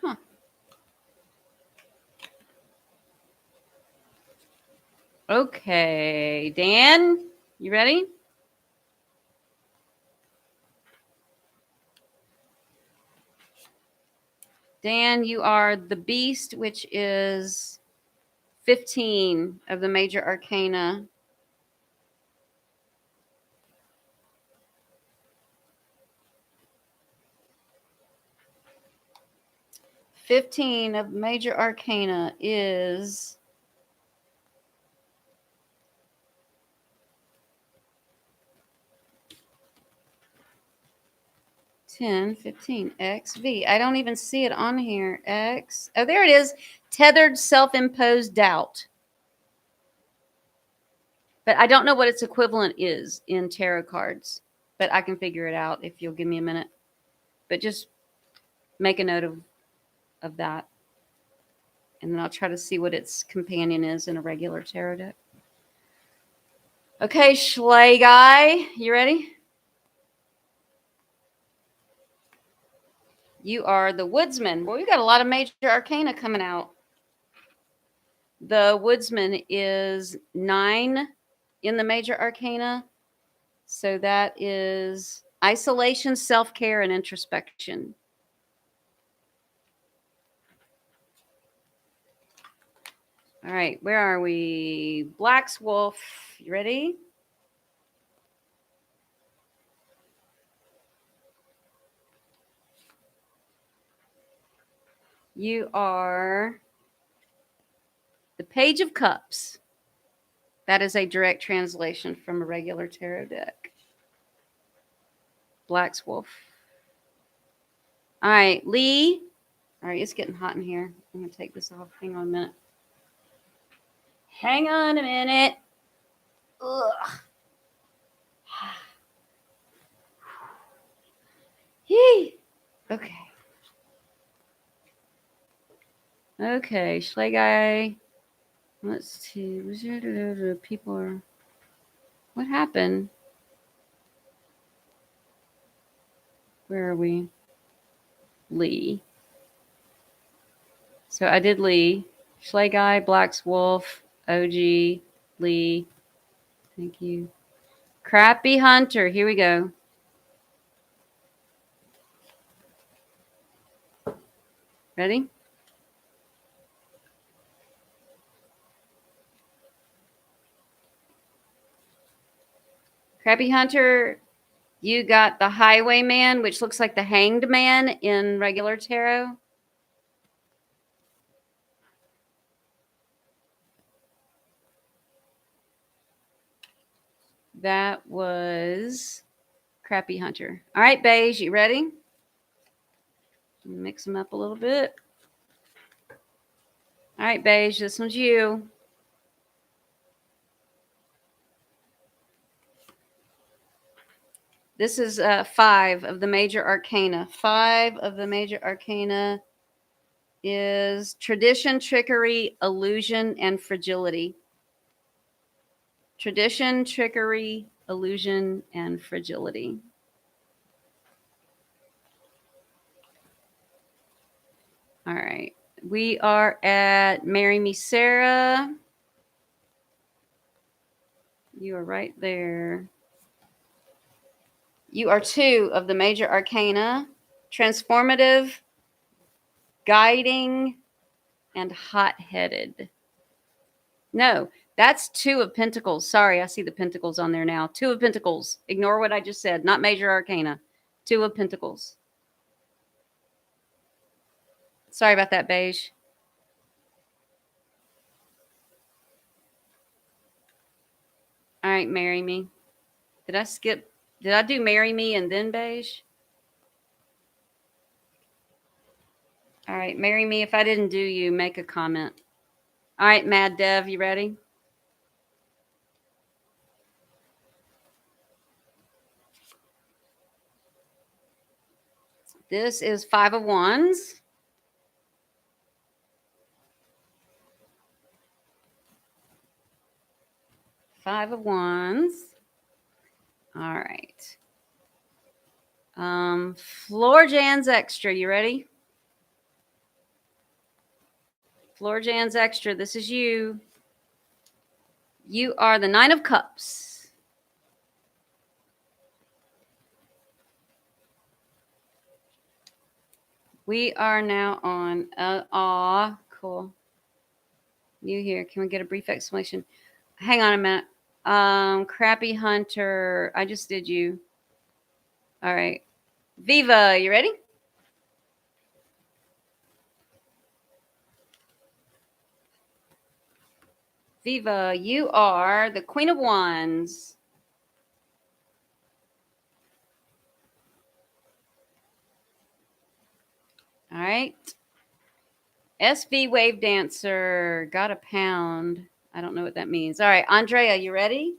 Huh. Okay. Dan, you ready? Dan, you are the Beast, which is 15 of the Major Arcana. $15 of Major Arcana is $10, $15, XV. I don't even see it on here. X. Oh, there it is. Tethered self-imposed doubt. But I don't know what its equivalent is in tarot cards. But I can figure it out if you'll give me a minute. But just make a note of that. And then I'll try to see what its companion is in a regular tarot deck. Okay, Schley guy, you ready? You are the Woodsman. Well, we got a lot of Major Arcana coming out. The Woodsman is 9 in the Major Arcana. So that is isolation, self-care, and introspection. All right, where are we? Black's Wolf, you ready? You are the Page of Cups. That is a direct translation from a regular tarot deck. Black's Wolf. All right, Lee. All right, it's getting hot in here. I'm going to take this off. Hang on a minute. Hang on a minute. Ugh. Yee. Okay. Okay, Schley guy. Let's see. People are. What happened? Where are we? Lee. So I did Lee. Schley guy, Black's Wolf, OG, Lee. Thank you. Crappy Hunter. Here we go. Ready? Crappy Hunter, you got the Highwayman, which looks like the Hanged Man in regular tarot. That was Crappy Hunter. All right, Beige, you ready? Mix them up a little bit. All right, Beige, this one's you. This is 5 of the major arcana. 5 of the major arcana is tradition, trickery, illusion, and fragility. Tradition, trickery, illusion, and fragility. All right. We are at Marry Me, Sarah. You are right there. You are 2 of the major arcana, transformative, guiding, and hot-headed. No, that's 2 of Pentacles. Sorry, I see the Pentacles on there now. 2 of Pentacles. Ignore what I just said. Not major arcana. 2 of Pentacles. Sorry about that, Beige. All right, Marry Me. Did I skip? Did I do Marry Me and then Beige? All right, Marry Me. If I didn't do you, make a comment. All right, Mad Dev, you ready? This is 5 of Wands. Five of Wands. All right. Floor Jan's Extra. You ready? Floor Jan's Extra. This is you. You are the 9 of Cups. We are now on. Cool. You here. Can we get a brief explanation? Hang on a minute. Crappy Hunter. I just did you. All right. Viva, you ready? Viva, you are the Queen of Wands. All right. SV Wave Dancer. Got a pound. I don't know what that means. All right. Andrea, you ready?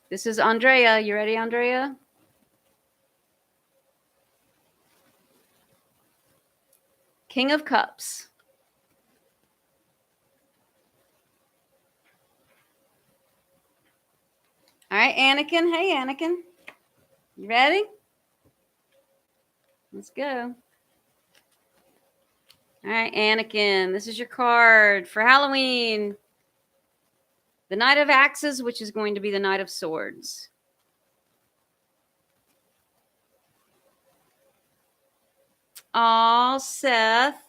This is Andrea. You ready, Andrea? King of Cups. All right, Anakin. Hey, Anakin. You ready? Let's go. All right, Anakin. This is your card for Halloween. The Knight of Axes, which is going to be the Knight of Swords. Aw, Seth.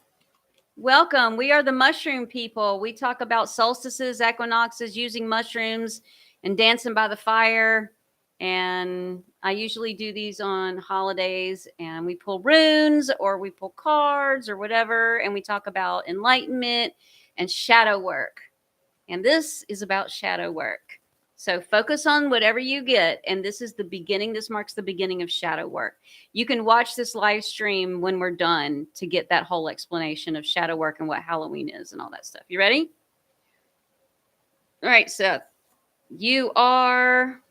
Welcome. We are the mushroom people. We talk about solstices, equinoxes, using mushrooms, and dancing by the fire. And I usually do these on holidays, and we pull runes or we pull cards or whatever, and we talk about enlightenment and shadow work. And this is about shadow work. So focus on whatever you get. And this is the beginning. This marks the beginning of shadow work. You can watch this live stream when we're done to get that whole explanation of shadow work and what Halloween is and all that stuff. You ready? All right, Seth. You are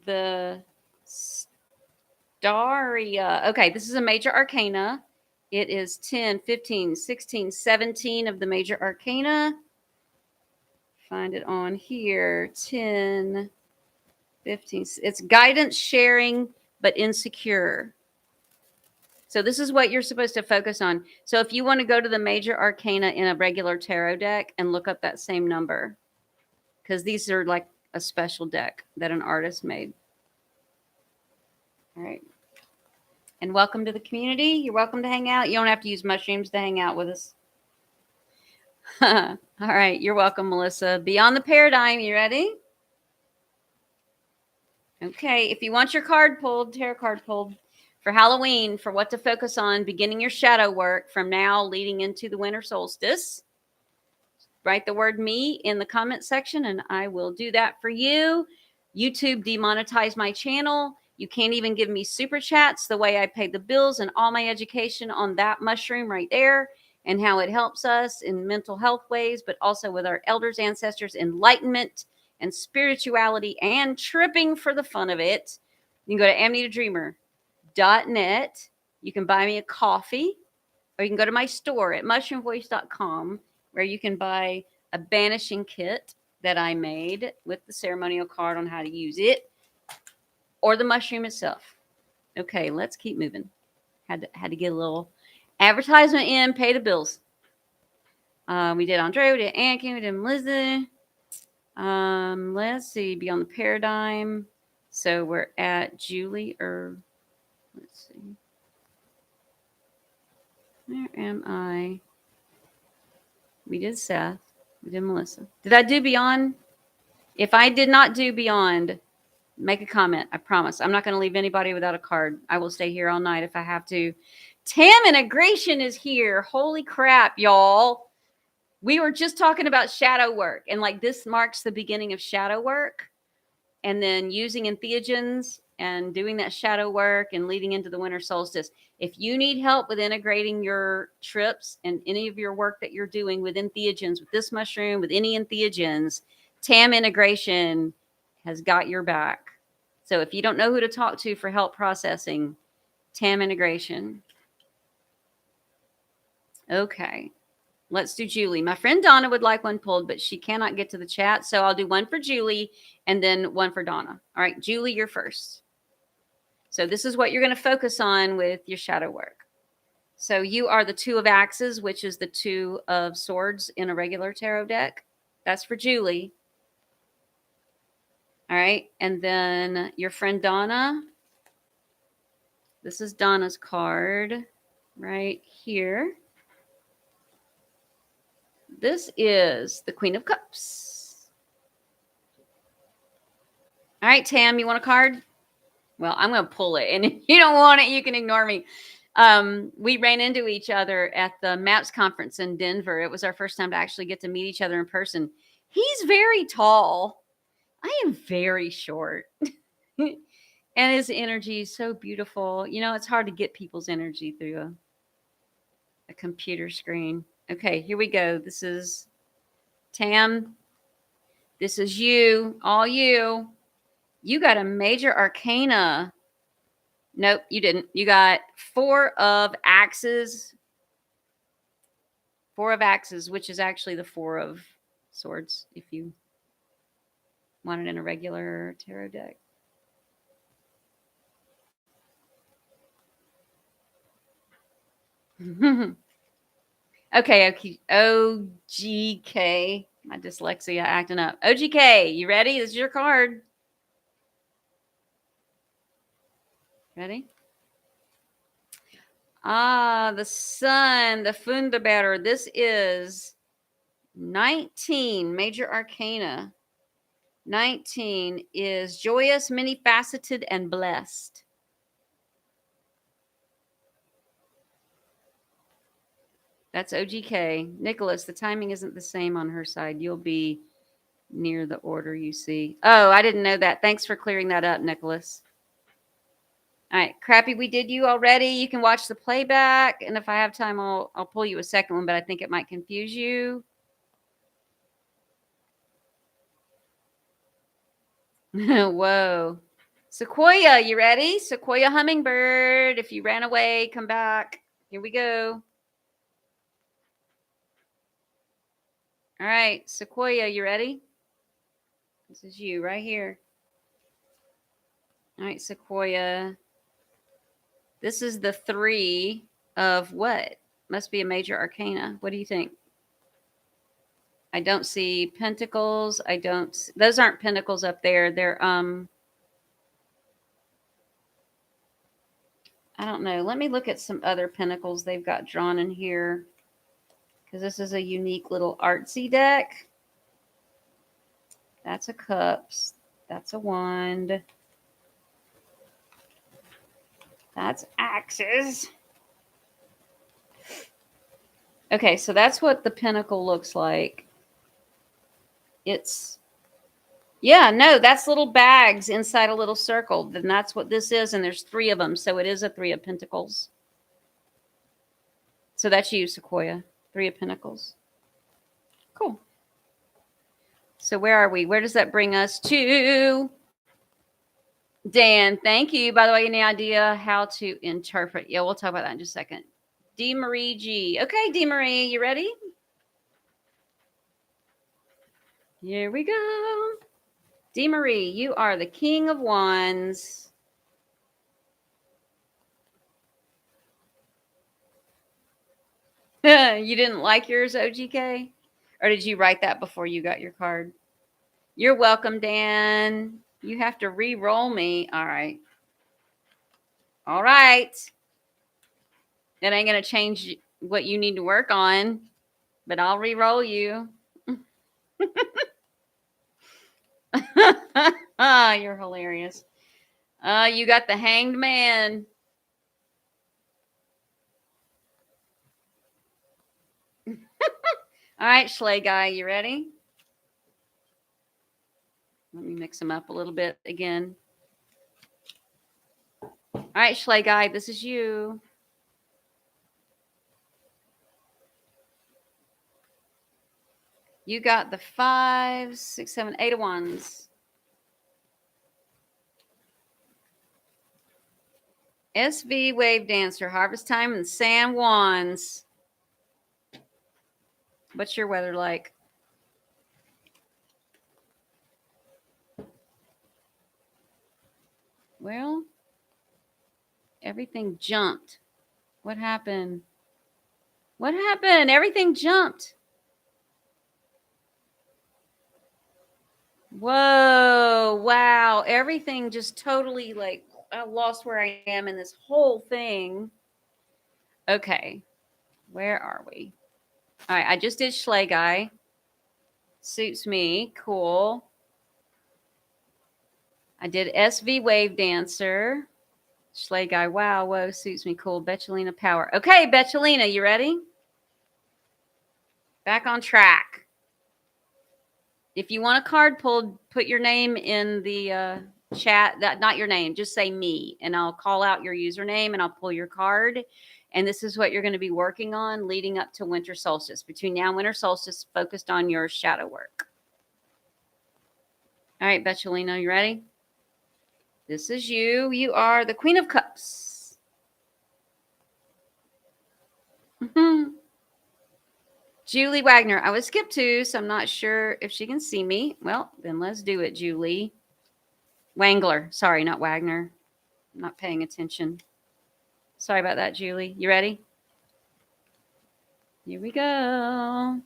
the Daria. Okay, this is a major arcana. It is 10, 15, 16, 17 of the major arcana. Find it on here. 10, 15. It's guidance sharing, but insecure. So this is what you're supposed to focus on. So if you want to go to the major arcana in a regular tarot deck and look up that same number, because these are like a special deck that an artist made. All right. And welcome to the community. You're welcome to hang out. You don't have to use mushrooms to hang out with us. All right. You're welcome, Melissa. Beyond the Paradigm. You ready? Okay. If you want your card pulled, tarot card pulled for Halloween, for what to focus on, beginning your shadow work from now leading into the winter solstice, write the word me in the comment section and I will do that for you. YouTube demonetized my channel. You can't even give me super chats the way I pay the bills and all my education on that mushroom right there and how it helps us in mental health ways, but also with our elders, ancestors, enlightenment and spirituality and tripping for the fun of it. You can go to amanitadreamer.net. You can buy me a coffee or you can go to my store at mushroomvoice.com where you can buy a banishing kit that I made with the ceremonial card on how to use it, or the mushroom itself. Okay, let's keep moving. Had to get a little advertisement in, pay the bills. We did Andre, we did Anki, we did Melissa. Let's see, Beyond the Paradigm. So we're at Julie, or let's see. Where am I? We did Seth. We did Melissa. Did I do Beyond? If I did not do Beyond, make a comment. I promise. I'm not going to leave anybody without a card. I will stay here all night if I have to. Tam Integration is here. Holy crap, y'all. We were just talking about shadow work, and like this marks the beginning of shadow work. And then using entheogens and doing that shadow work and leading into the winter solstice. If you need help with integrating your trips and any of your work that you're doing with entheogens, with this mushroom, with any entheogens, Tam Integration has got your back. So if you don't know who to talk to for help processing, Tam Integration. Okay. Let's do Julie. My friend Donna would like one pulled, but she cannot get to the chat. So I'll do one for Julie and then one for Donna. All right, Julie, you're first. So this is what you're going to focus on with your shadow work. So you are the Two of Axes, which is the Two of Swords in a regular tarot deck. That's for Julie. All right. And then your friend Donna. This is Donna's card right here. This is the Queen of Cups. All right, Tam, you want a card? Well, I'm going to pull it. And if you don't want it, you can ignore me. We ran into each other at the MAPS conference in Denver. It was our first time to actually get to meet each other in person. He's very tall. I am very short. And his energy is so beautiful. You know, it's hard to get people's energy through a computer screen. Okay, here we go. This is Tam. This is you, all you. You got a major arcana. Nope, you didn't. You got Four of Axes. Four of Axes, which is actually the Four of Swords, if you want it in a regular tarot deck. Okay, OGK. My dyslexia acting up. OGK, you ready? This is your card. Ready? The Sun, the Funderbearer. This is 19, Major Arcana. 19 is joyous, many-faceted, and blessed. That's OGK. Nicholas, the timing isn't the same on her side. You'll be near the order you see. Oh, I didn't know that. Thanks for clearing that up, Nicholas. All right, Crappy, we did you already. You can watch the playback, and if I have time, I'll pull you a second one, but I think it might confuse you. Whoa. Sequoia, you ready? Sequoia hummingbird. If you ran away, come back. Here we go. All right, Sequoia, you ready? This is you right here. All right, Sequoia. This is the 3 of what? Must be a major arcana. What do you think? I don't see pentacles. Those aren't pentacles up there. They're I don't know. Let me look at some other pentacles they've got drawn in here, because this is a unique little artsy deck. That's a cups. That's a wand. That's axes. Okay, so that's what the pentacle looks like. That's little bags inside a little circle. Then that's what this is, and there's 3 of them, so it is a 3 of pentacles. So that's you, Sequoia. 3 of pentacles. Cool. So where are we? Where does that bring us to? Dan, thank you. By the way, any idea how to interpret? Yeah, we'll talk about that in just a second. D. Marie G. Okay, D. Marie, you ready? Here we go. D. Marie, you are the King of Wands. You didn't like yours, OGK? Or did you write that before you got your card? You're welcome, Dan. You have to re-roll me. All right. All right. It ain't going to change what you need to work on, but I'll re-roll you. You're hilarious. You got the Hanged Man. All right, Schley guy, you ready? Let me mix them up a little bit again. All right, Schley guy, this is you. You got the 5, 6, 7, 8 of wands. SV Wave Dancer, Harvest Time, and San Wands. What's your weather like? Well, everything jumped. What happened? What happened? Everything jumped. Whoa, wow. Everything just totally I lost where I am in this whole thing. Okay. Where are we? All right. I just did Schley guy. Suits me. Cool. I did SV Wave Dancer. Schley guy. Wow. Whoa. Suits me. Cool. Betchelina Power. Okay. Betchelina, you ready? Back on track. If you want a card pulled, put your name in the chat. Not your name. Just say me. And I'll call out your username and I'll pull your card. And this is what you're going to be working on leading up to winter solstice. Between now and winter solstice, focused on your shadow work. All right, Betchelina, you ready? This is you. You are the Queen of Cups. Julie Wagner. I was skipped too, so I'm not sure if she can see me. Well, then let's do it, Julie. Wangler. Sorry, not Wagner. I'm not paying attention. Sorry about that, Julie. You ready? Here we go.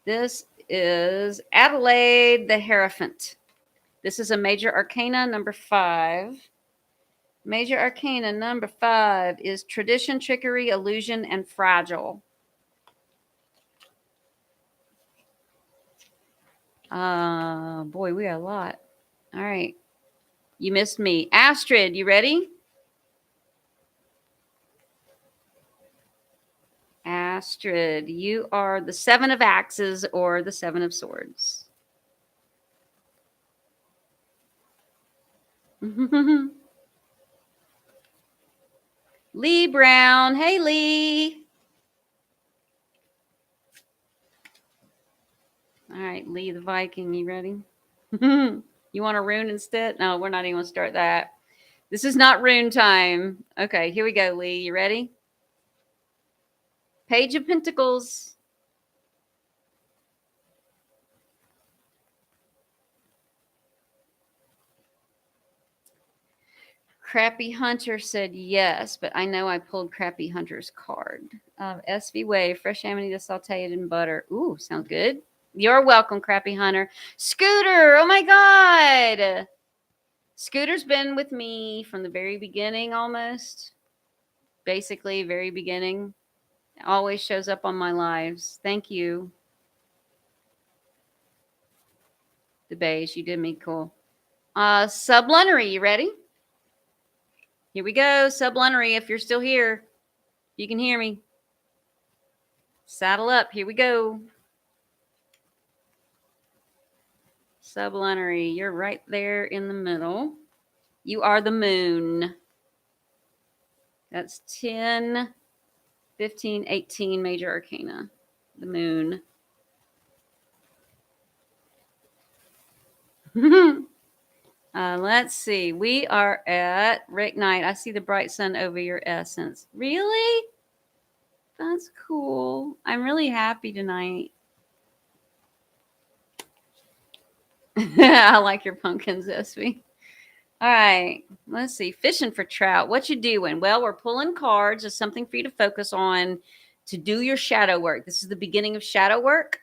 This is Adelaide the Hierophant. This is a major arcana number 5. Major arcana number 5 is tradition, trickery, illusion, and fragile. Boy, we got a lot. All right. You missed me. Astrid, you ready? Astrid, you are the 7 of Axes or the 7 of Swords. Lee Brown. Hey, Lee. All right, Lee the Viking, you ready? You want a rune instead? No, we're not even going to start that. This is not rune time. Okay, here we go, Lee. You ready? Page of Pentacles. Crappy Hunter said yes, but I know I pulled Crappy Hunter's card. SV Wave, fresh amanita sauteed in butter. Ooh, sounds good. You're welcome, Crappy Hunter. Scooter, oh my God. Scooter's been with me from the very beginning almost. Basically, very beginning. Always shows up on my lives. Thank you. The beige, you did me cool. Sublunary, you ready? Here we go. Sublunary, if you're still here, you can hear me. Saddle up. Here we go. Sublunary, you're right there in the middle. You are the moon. That's 10, 15, 18 major arcana. The moon. Let's see. We are at Rick Knight. I see the bright sun over your essence. Really? That's cool. I'm really happy tonight. I like your pumpkins, Espy. All right. Let's see. Fishing for trout. What you doing? Well, we're pulling cards. It's something for you to focus on to do your shadow work. This is the beginning of shadow work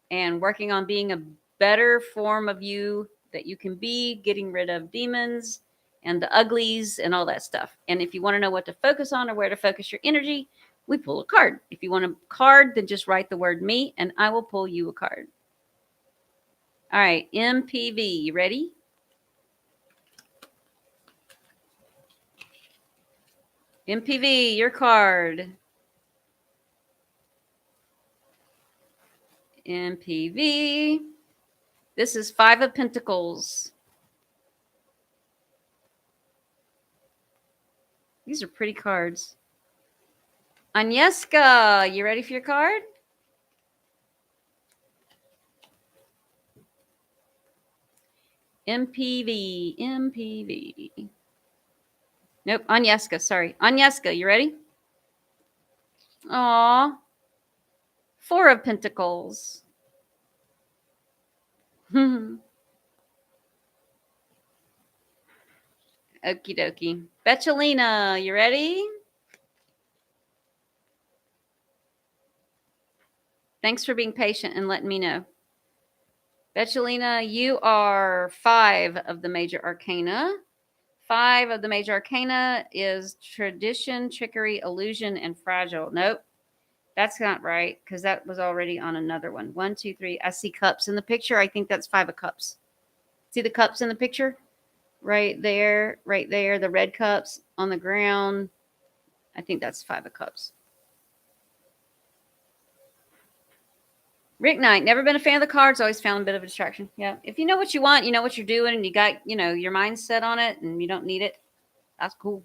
and working on being a better form of you that you can be, getting rid of demons and the uglies and all that stuff. And if you want to know what to focus on or where to focus your energy, we pull a card. If you want a card, then just write the word me and I will pull you a card. All right, MPV, you ready? MPV, your card. MPV. This is 5 of Pentacles. These are pretty cards. Agnieszka, you ready for your card? MPV. Nope, Agnieszka, sorry. Agnieszka, you ready? Aw. 4 of Pentacles. Okie dokie. Betchelina, you ready? Thanks for being patient and letting me know. Betchelina, you are 5 of the major arcana. 5 of the major arcana is tradition, trickery, illusion, and fragile. Nope, that's not right because that was already on another one. 1, 2, 3. I see cups in the picture. I think that's 5 of cups. See the cups in the picture? Right there, the red cups on the ground. I think that's 5 of cups. Rick Knight, never been a fan of the cards, always found a bit of a distraction. Yeah. If you know what you want, you know what you're doing, and you got, your mind set on it and you don't need it, that's cool.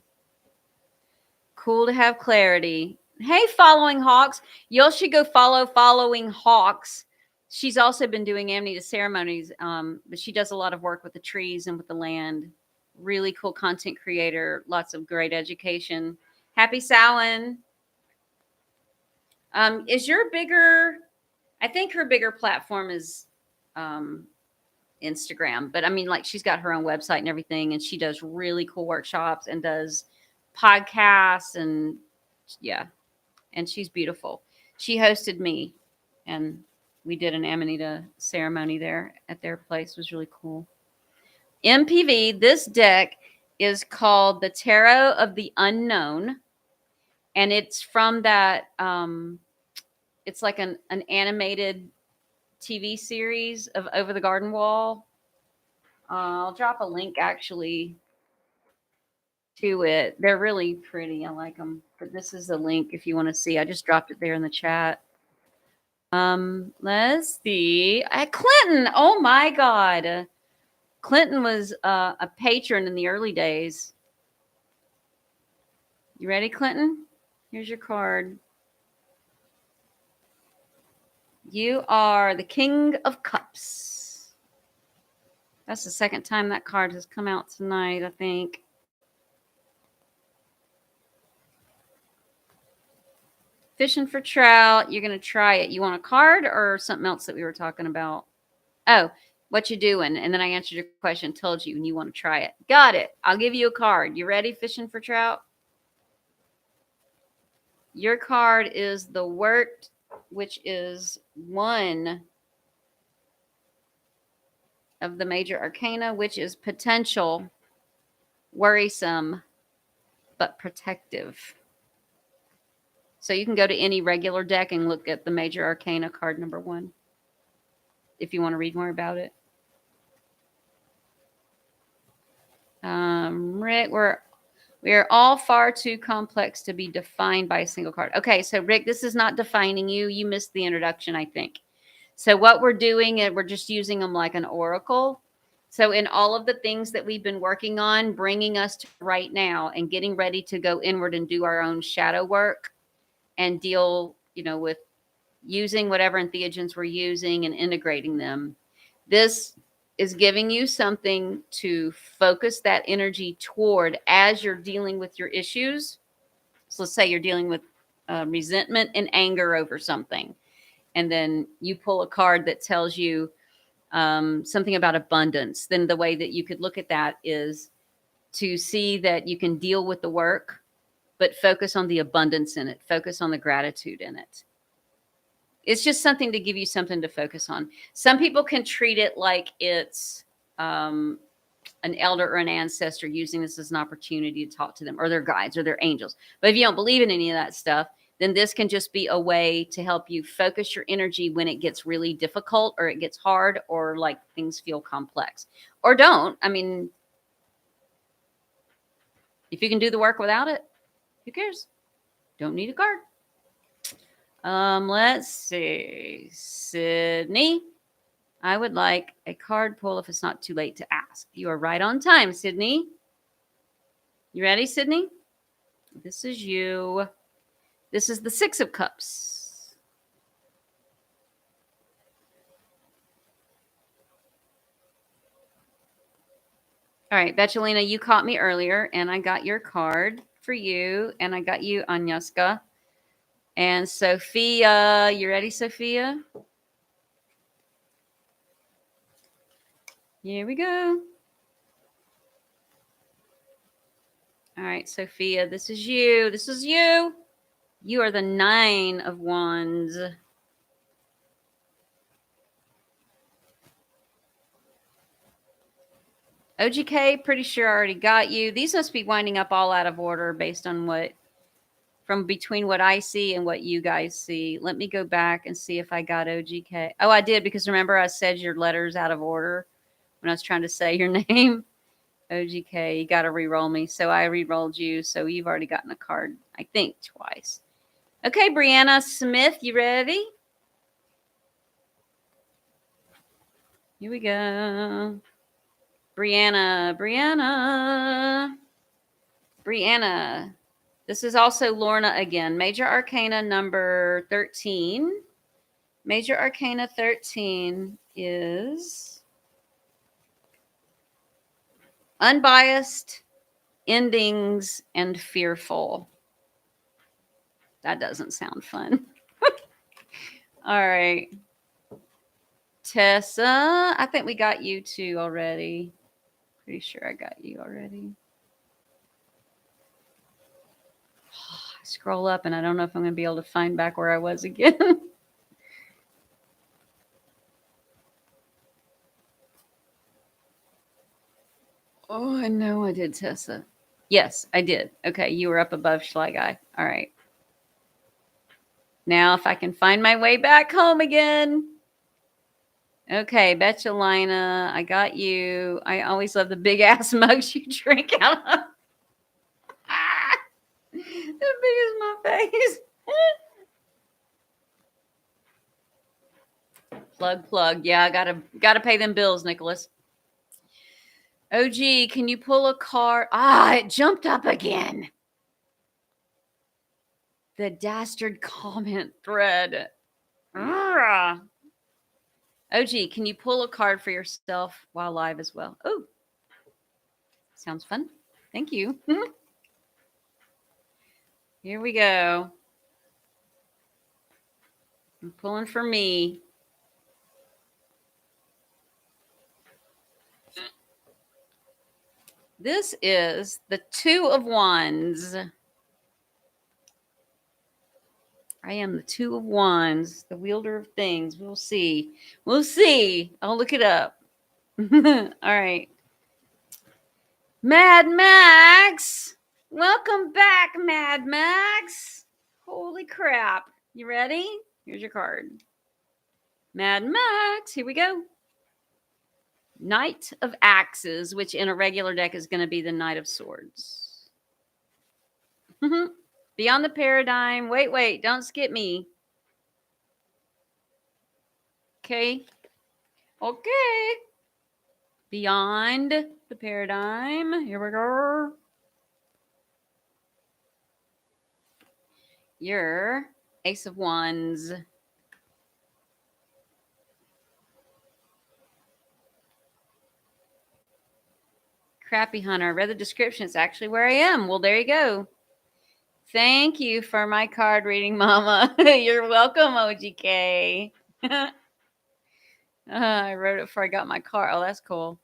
Cool to have clarity. Hey, Following Hawks. You should go follow Following Hawks. She's also been doing Amanita ceremonies, but she does a lot of work with the trees and with the land. Really cool content creator. Lots of great education. Happy Samhain. Is your bigger... I think her bigger platform is Instagram, but I mean, like, she's got her own website and everything, and she does really cool workshops and does podcasts, and yeah, and she's beautiful. She hosted me, and we did an Amanita ceremony there at their place. It was really cool. MPV, this deck is called the Tarot of the Unknown, and it's from that it's like an animated TV series of Over the Garden Wall. I'll drop a link, actually. to it. They're really pretty. I like them. But this is the link if you want to see. I just dropped it there in the chat. Let's see. Clinton. Oh my God. Clinton was a patron in the early days. You ready, Clinton? Here's your card. You are the King of Cups. That's the second time that card has come out tonight, I think. Fishing for trout. You're going to try it. You want a card or something else that we were talking about? Oh, what you doing? And then I answered your question, told you, and you want to try it. Got it. I'll give you a card. You ready, fishing for trout? Your card is the Wort, which is one of the major arcana, which is potential, worrisome, but protective. So you can go to any regular deck and look at the major arcana card number 1 if you want to read more about it. Rick, we are all far too complex to be defined by a single card. Okay, so Rick, this is not defining you. You missed the introduction, I think. So what we're doing is we're just using them like an oracle. So in all of the things that we've been working on, bringing us to right now and getting ready to go inward and do our own shadow work and deal, with using whatever entheogens we're using and integrating them. This is giving you something to focus that energy toward as you're dealing with your issues. So let's say you're dealing with resentment and anger over something. And then you pull a card that tells you something about abundance. Then the way that you could look at that is to see that you can deal with the work, but focus on the abundance in it. Focus on the gratitude in it. It's just something to give you something to focus on. Some people can treat it like it's an elder or an ancestor using this as an opportunity to talk to them, or their guides or their angels. But if you don't believe in any of that stuff, then this can just be a way to help you focus your energy when it gets really difficult or it gets hard or like things feel complex. Or don't. I mean, if you can do the work without it, who cares? Don't need a card. Let's see. Sydney, I would like a card pull if it's not too late to ask. You are right on time, Sydney. You ready, Sydney? This is you. This is the 6 of Cups. All right, Betchelina, you caught me earlier, and I got your card for you, and I got you Agnieszka. And Sophia, you ready, Sophia? Here we go. All right, Sophia, this is you. This is you. You are the 9 of Wands. OGK, pretty sure I already got you. These must be winding up all out of order based on from between what I see and what you guys see. Let me go back and see if I got OGK. Oh, I did, because remember I said your letters out of order when I was trying to say your name. OGK, you got to re-roll me. So I re-rolled you. So you've already gotten a card, I think, twice. Okay, Brianna Smith, you ready? Here we go. Brianna. This is also Lorna again. Major Arcana number 13. Major Arcana 13 is unbiased, endings, and fearful. That doesn't sound fun. All right. Tessa, I think we got you too already. Pretty sure I got you already. I scroll up and I don't know if I'm going to be able to find back where I was again. Oh, I know I did, Tessa. Yes, I did. Okay, you were up above Schly Guy. All right. Now, if I can find my way back home again. Okay, Betchelina, I got you. I always love the big ass mugs you drink out of. big as my face. Plug. Yeah, I gotta pay them bills, Nicholas. OG, can you pull a card? It jumped up again. The dastard comment thread. Ugh. OG, can you pull a card for yourself while live as well? Oh, sounds fun. Thank you. Here we go. I'm pulling for me. This is the Two of Wands. I am the Two of Wands, the wielder of things. We'll see. We'll see. I'll look it up. All right. Mad Max. Welcome back, Mad Max. Holy crap. You ready? Here's your card. Mad Max. Here we go. Knight of Axes, which in a regular deck is going to be the Knight of Swords. Beyond the Paradigm. Wait. Don't skip me. Okay. Beyond the Paradigm. Here we go. Your Ace of Wands. Crappy Hunter. I read the description. It's actually where I am. Well, there you go. Thank you for my card reading, Mama. You're welcome, OGK. I wrote it before I got my card. Oh, that's cool.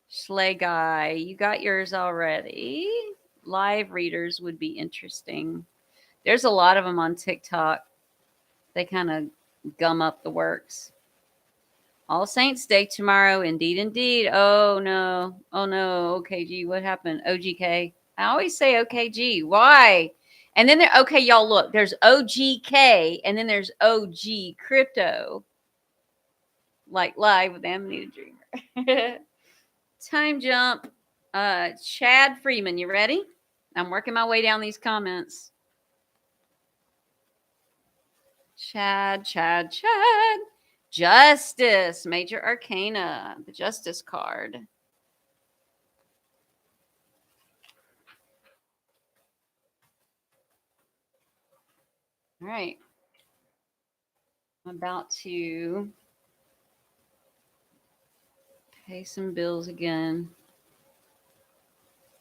Schley Guy. You got yours already. Live readers would be interesting. There's a lot of them on TikTok. They kind of gum up the works. All Saints Day tomorrow. Indeed. Oh, no. OKG. What happened? OGK. I always say OKG. Why? And then okay, y'all look. There's OGK and then there's OG Crypto. Like live with Amanita Dreamer. Time jump. Chad Freeman. You ready? I'm working my way down these comments. Chad. Justice, Major Arcana, the Justice card. All right. I'm about to pay some bills again.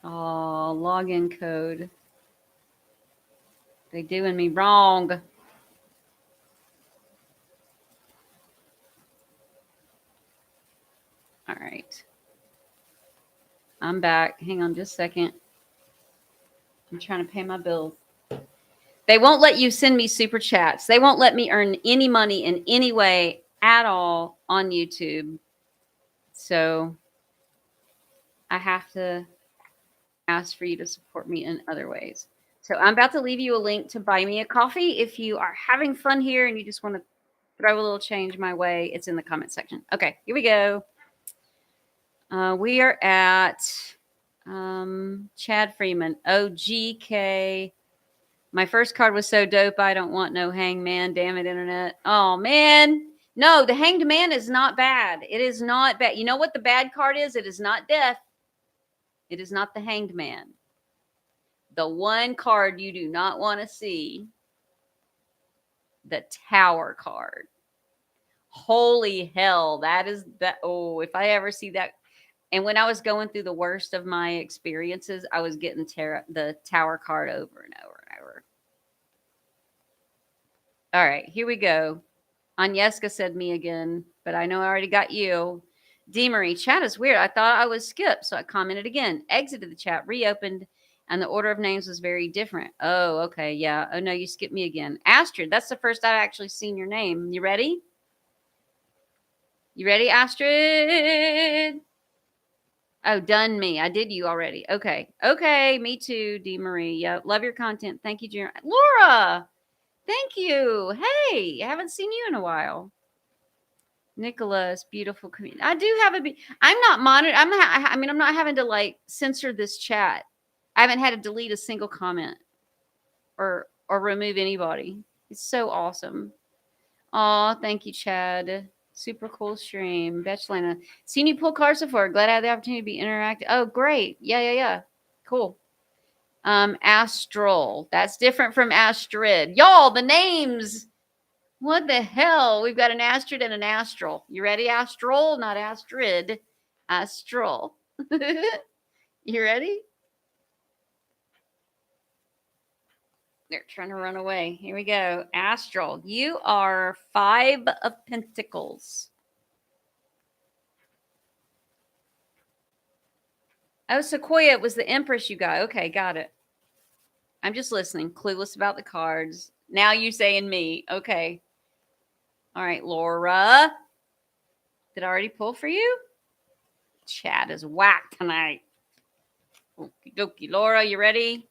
Oh, login code. They doing me wrong. All right. I'm back. Hang on just a second. I'm trying to pay my bills. They won't let you send me super chats. They won't let me earn any money in any way at all on YouTube. So I have to ask for you to support me in other ways. So I'm about to leave you a link to buy me a coffee. If you are having fun here and you just want to throw a little change my way, it's in the comment section. Okay, here we go. We are at Chad Freeman, OGK. My first card was so dope. I don't want no hangman. Damn it, internet. Oh, man. No, the hanged man is not bad. It is not bad. You know what the bad card is? It is not death. It is not the hanged man. The one card you do not want to see, the Tower card. Holy hell. That is that. Oh, if I ever see that. And when I was going through the worst of my experiences, I was getting the Tower card over and over and over. All right, here we go. Agnieszka said me again, but I know I already got you. Demery, chat is weird. I thought I was skipped, so I commented again. Exited the chat, reopened, and the order of names was very different. Oh, okay, yeah. Oh, no, you skipped me again. Astrid, that's the first I've actually seen your name. You ready? You ready, Astrid? Oh, done me. I did you already. Okay, me too, Demery. Yeah, love your content. Thank you, Junior. Laura, thank you. Hey, I haven't seen you in a while. Nicholas, beautiful community. I do have I'm not monitored. I'm not having to like censor this chat. I haven't had to delete a single comment. or remove anybody. It's so awesome. Aw, thank you, Chad. Super cool stream. Betchelina. Seen you pull cards before. Glad I had the opportunity to be interactive. Oh, great. Yeah. Cool. Astral. That's different from Astrid. Y'all, the names. What the hell? We've got an Astrid and an Astral. You ready, Astral? Not Astrid. Astral. You ready? They're trying to run away. Here we go. Astral. You are 5 of Pentacles. Oh, Sequoia was the Empress you got. Okay, got it. I'm just listening. Clueless about the cards. Now you saying me. Okay. All right, Laura. Did I already pull for you? Chat is whack tonight. Okie dokie. Laura, you ready?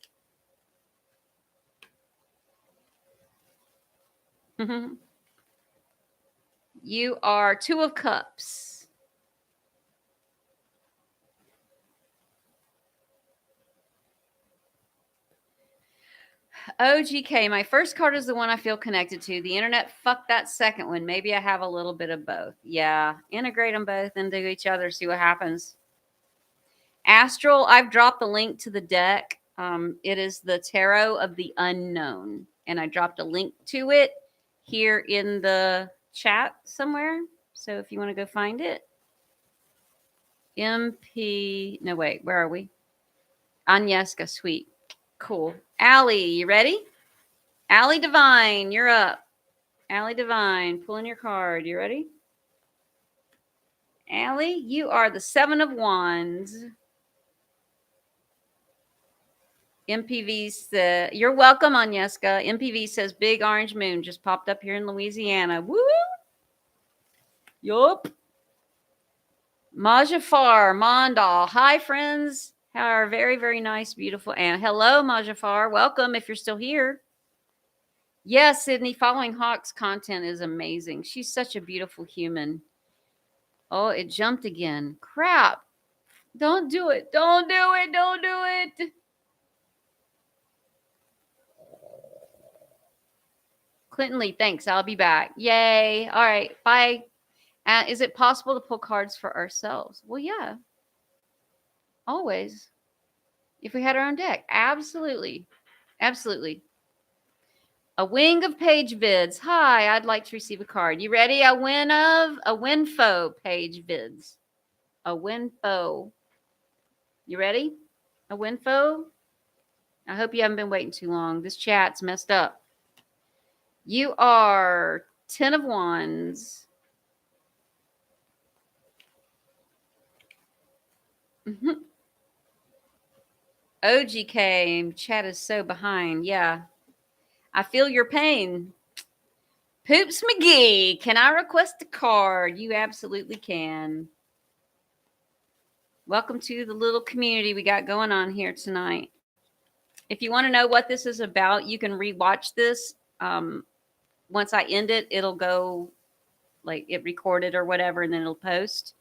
You are 2 of Cups. OGK, my first card is the one I feel connected to. The internet fucked that second one. Maybe I have a little bit of both. Yeah, integrate them both into each other, see what happens. Astral, I've dropped the link to the deck. It is the Tarot of the Unknown, and I dropped a link to it here in the chat somewhere. So if you want to go find it. No, wait, where are we? Agnieszka, sweet. Cool. Allie, you ready? Allie Divine, you're up. Allie Divine, pulling your card. You ready? Allie, you are the 7 of Wands. MPV says, you're welcome, Agnieszka. MPV says, big orange moon just popped up here in Louisiana. Woo! Yup. Majafar, Mondal. Hi, friends. Our very, very nice, beautiful Anne. Hello, Majafar. Welcome if you're still here. Yes, Sydney, following Hawk's content is amazing. She's such a beautiful human. Oh, it jumped again. Crap. Don't do it. Don't do it. Don't do it. Clinton Lee, thanks. I'll be back. Yay. All right. Bye. Is it possible to pull cards for ourselves? Well, yeah. Always. If we had our own deck. Absolutely. Absolutely. A wing of page vids. Hi, I'd like to receive a card. You ready? A winfo page vids. A winfo. You ready? A winfo? I hope you haven't been waiting too long. This chat's messed up. You are 10 of Wands. OGK, chat is so behind. Yeah. I feel your pain. Poops McGee, can I request a card? You absolutely can. Welcome to the little community we got going on here tonight. If you want to know what this is about, you can rewatch this. Once I end it, it'll go like it recorded or whatever, and then it'll post.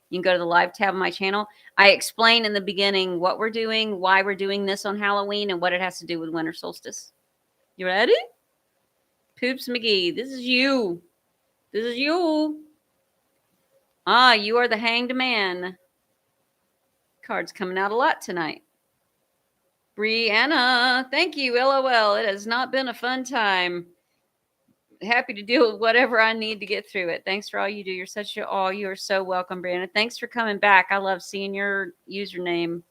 You can go to the live tab on my channel. I explain in the beginning what we're doing, why we're doing this on Halloween, and what it has to do with winter solstice. You ready? Poops McGee, this is you. This is you. Ah, you are the hanged man. Cards coming out a lot tonight. Brianna, thank you. LOL. It has not been a fun time. Happy to deal with whatever I need to get through it. Thanks for all you do. You're such a you are so welcome, Brianna. Thanks for coming back. I love seeing your username.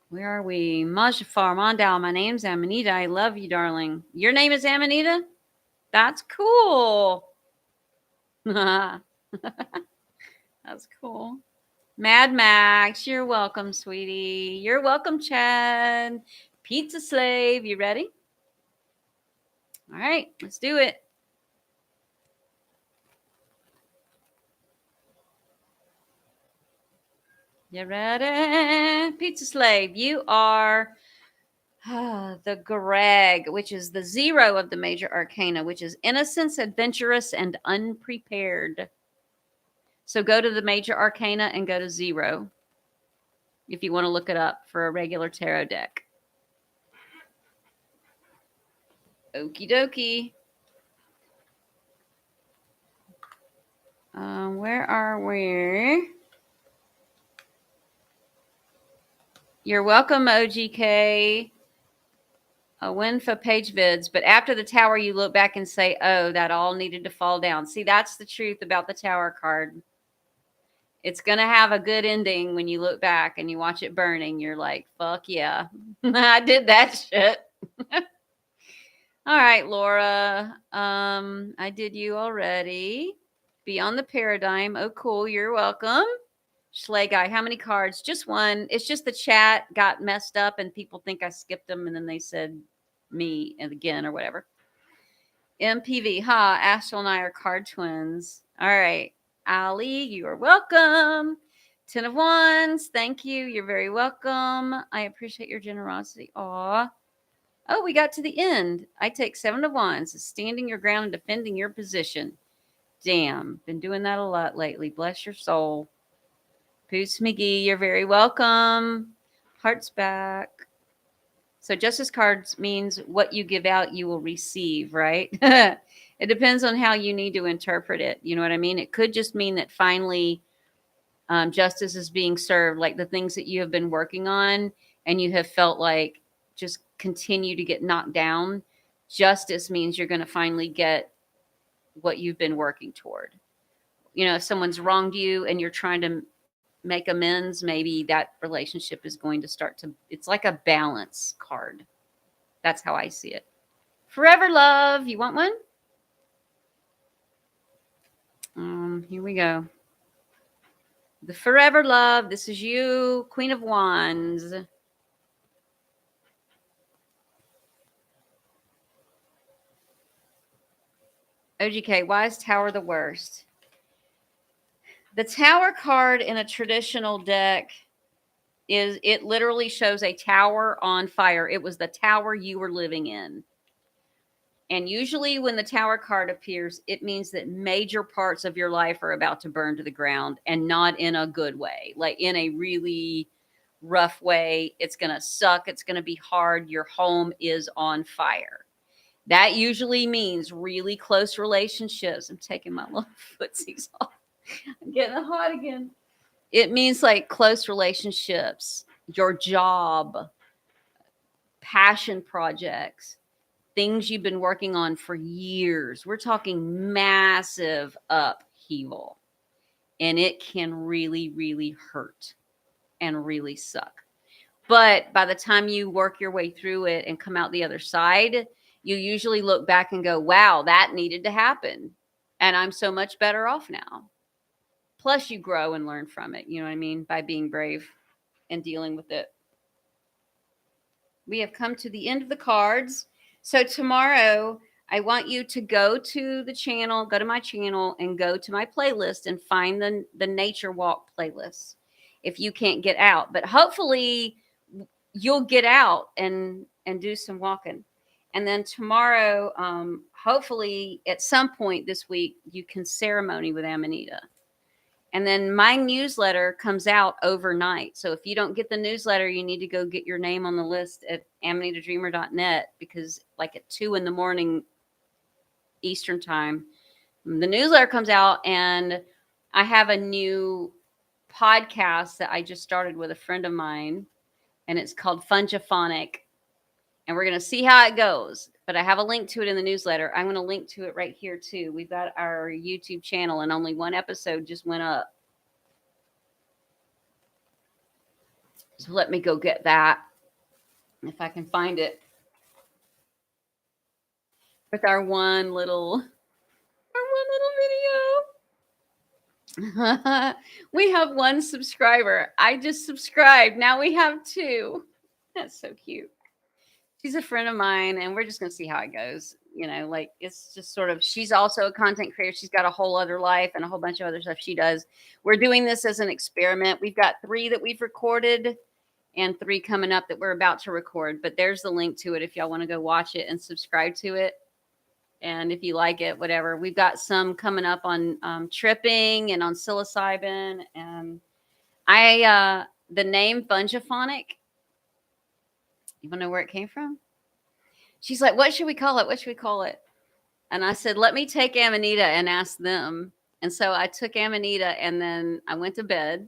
Where are we? Majafar Mondal. My name's Amanita. I love you, darling. Your name is Amanita? That's cool. That's cool. Mad Max, you're welcome, sweetie. You're welcome, Chad. Pizza Slave, you ready? All right, let's do it. You ready? Pizza Slave, you are the Greg, which is the 0 of the major arcana, which is innocence, adventurous, and unprepared. So go to the major arcana and go to 0 if you want to look it up for a regular tarot deck. Okie dokie. Where are we? You're welcome, OGK. A win for page vids, but after the tower, you look back and say, oh, that all needed to fall down. See, that's the truth about the tower card. It's going to have a good ending when you look back and you watch it burning. You're like, fuck yeah, I did that shit. All right, Laura. I did you already. Beyond the Paradigm. Oh, cool. You're welcome. Schley guy, how many cards? Just one. It's just the chat got messed up and people think I skipped them and then they said me and again or whatever. MPV, Astral and I are card twins. All right. Ali, you are welcome. 10 of Wands. Thank you. You're very welcome. I appreciate your generosity. Aw. Oh, we got to the end. I take 7 of Wands. Standing your ground and defending your position. Damn. Been doing that a lot lately. Bless your soul. Goose McGee, you're very welcome. Hearts back. So justice cards means what you give out, you will receive, right? It depends on how you need to interpret it. You know what I mean? It could just mean that finally justice is being served, like the things that you have been working on and you have felt like just continue to get knocked down. Justice means you're going to finally get what you've been working toward. You know, if someone's wronged you and you're trying to make amends, maybe that relationship is going to start to, it's like a balance card. That's how I see it. Forever love. You want one? Here we go. The forever love. This is you, Queen of Wands. OGK, why is Tower the worst? The Tower card in a traditional deck is, it literally shows a tower on fire. It was the tower you were living in. And usually when the Tower card appears, it means that major parts of your life are about to burn to the ground, and not in a good way, like in a really rough way. It's going to suck. It's going to be hard. Your home is on fire. That usually means really close relationships. I'm taking my little footsies off. I'm getting hot again. It means like close relationships, your job, passion projects, things you've been working on for years. We're talking massive upheaval. And it can really, really hurt and really suck. But by the time you work your way through it and come out the other side, you usually look back and go, wow, that needed to happen. And I'm so much better off now. Plus, you grow and learn from it. You know what I mean? By being brave and dealing with it. We have come to the end of the cards. So tomorrow, I want you to go to the channel, go to my channel, and go to my playlist and find the Nature Walk playlist if you can't get out. But hopefully, you'll get out and do some walking. And then tomorrow, hopefully, at some point this week, you can ceremony with Amanita. And then my newsletter comes out overnight. So if you don't get the newsletter, you need to go get your name on the list at amanitadreamer.net, because like at 2 a.m. Eastern time, the newsletter comes out, and I have a new podcast that I just started with a friend of mine, and it's called Fungiphonic. And we're going to see how it goes. But I have a link to it in the newsletter. I'm going to link to it right here, too. We've got our YouTube channel, and only one episode just went up. So let me go get that, if I can find it. With our one little video. We have one subscriber. I just subscribed. Now we have 2. That's so cute. She's a friend of mine, and we're just going to see how it goes. You know, like, it's just sort of, she's also a content creator. She's got a whole other life and a whole bunch of other stuff she does. We're doing this as an experiment. We've got 3 that we've recorded and 3 coming up that we're about to record. But there's the link to it if y'all want to go watch it and subscribe to it. And if you like it, whatever. We've got some coming up on tripping and on psilocybin. And the name Fungiphonic, you want to know where it came from? she's like, what should we call it? What should we call it? And I said, let me take Amanita and ask them. And so I took Amanita and then I went to bed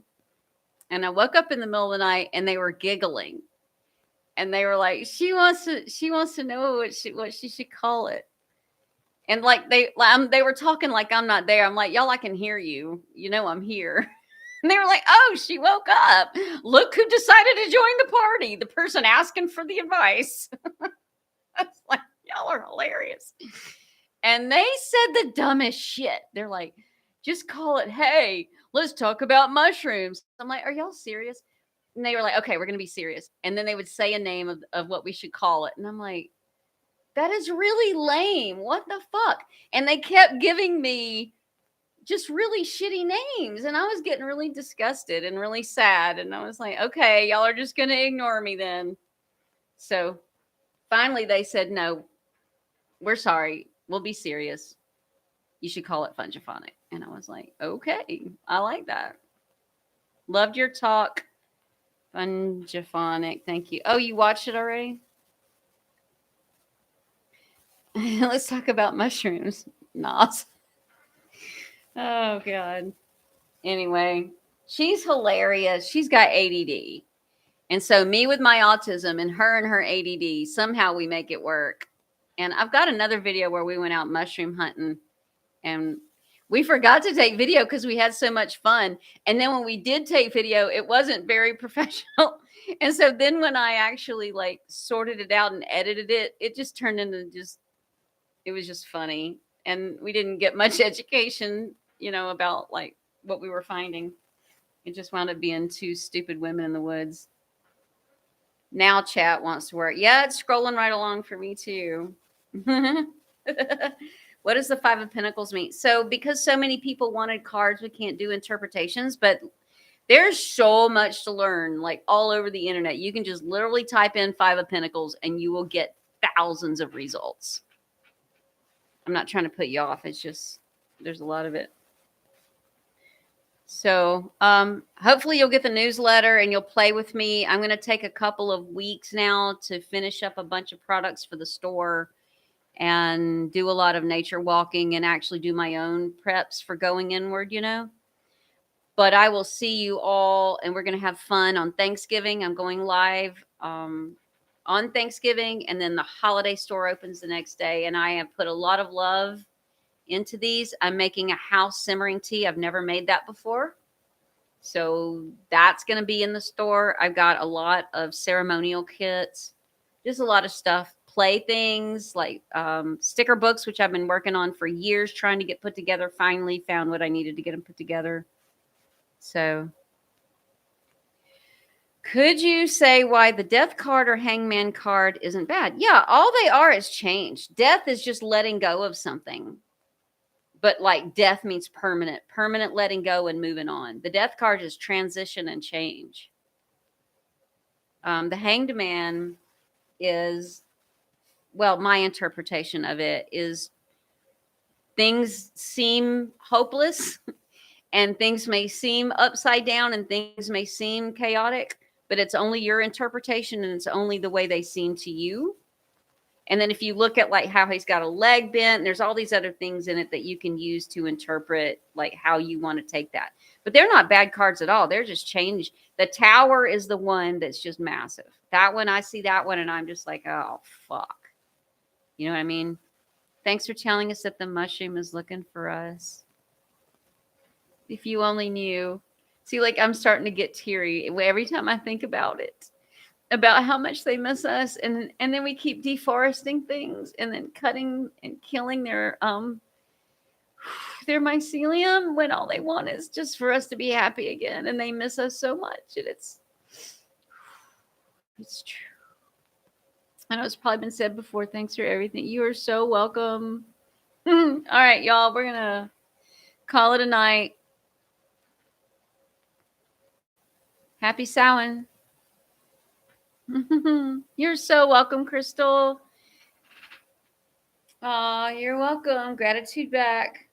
and I woke up in the middle of the night and they were giggling. And they were like, she wants to know what she should call it. And like they were talking like I'm not there. I'm like, y'all, I can hear you. You know I'm here. And they were like, oh, she woke up. Look who decided to join the party. The person asking for the advice. I was like, y'all are hilarious. And they said the dumbest shit. They're like, just call it, hey, let's talk about mushrooms. I'm like, are y'all serious? And they were like, okay, we're going to be serious. And then they would say a name of what we should call it. And I'm like, that is really lame. What the fuck? And they kept giving me just really shitty names. And I was getting really disgusted and really sad. And I was like, okay, y'all are just going to ignore me then. So finally they said, no, we're sorry. We'll be serious. You should call it Fungiphonic. And I was like, okay, I like that. Loved your talk. Fungiphonic. Thank you. Oh, you watched it already? Let's talk about mushrooms. Nos. Oh, God. Anyway, she's hilarious. She's got ADD. And so, me with my autism and her ADD, somehow we make it work. And I've got another video where we went out mushroom hunting and we forgot to take video because we had so much fun. And then when we did take video, it wasn't very professional. And so then when I actually like sorted it out and edited it, it just turned into it was just funny. And we didn't get much education, about like what we were finding. It just wound up being two stupid women in the woods. Now chat wants to work. Yeah, it's scrolling right along for me too. What does the Five of Pentacles mean? So because so many people wanted cards, we can't do interpretations, but there's so much to learn, like all over the internet. You can just literally type in Five of Pentacles and you will get thousands of results. I'm not trying to put you off. It's just, there's a lot of it. So hopefully you'll get the newsletter and you'll play with me. I'm going to take a couple of weeks now to finish up a bunch of products for the store and do a lot of nature walking and actually do my own preps for going inward, But I will see you all and we're going to have fun on Thanksgiving. I'm going live on Thanksgiving and then the holiday store opens the next day. And I have put a lot of love into these. I'm making a house simmering tea. I've never made that before. So that's going to be in the store. I've got a lot of ceremonial kits, just a lot of stuff. Playthings like sticker books, which I've been working on for years, trying to get put together. Finally found what I needed to get them put together. So could you say why the death card or hangman card isn't bad? Yeah, all they are is change. Death is just letting go of something. But like death means permanent letting go and moving on. The death card is transition and change. The hanged man is, well, my interpretation of it is things seem hopeless and things may seem upside down and things may seem chaotic, but it's only your interpretation and it's only the way they seem to you. And then if you look at like how he's got a leg bent, there's all these other things in it that you can use to interpret like how you want to take that. But they're not bad cards at all. They're just change. The tower is the one that's just massive. That one, I see that one and I'm just like, oh, fuck. You know what I mean? Thanks for telling us that the mushroom is looking for us. If you only knew. See, like I'm starting to get teary every time I think about it. About how much they miss us, and then we keep deforesting things and then cutting and killing their mycelium when all they want is just for us to be happy again, and they miss us so much. And it's true. I know it's probably been said before. Thanks for everything. You are so welcome. All right, y'all, we're gonna call it a night. Happy Samhain. You're so welcome, Crystal. Oh, you're welcome. Gratitude back.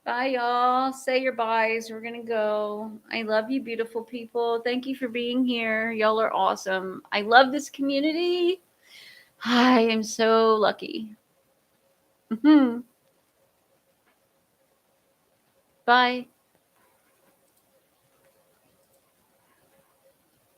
Bye, y'all. Say your byes. We're going to go. I love you, beautiful people. Thank you for being here. Y'all are awesome. I love this community. I am so lucky. Bye.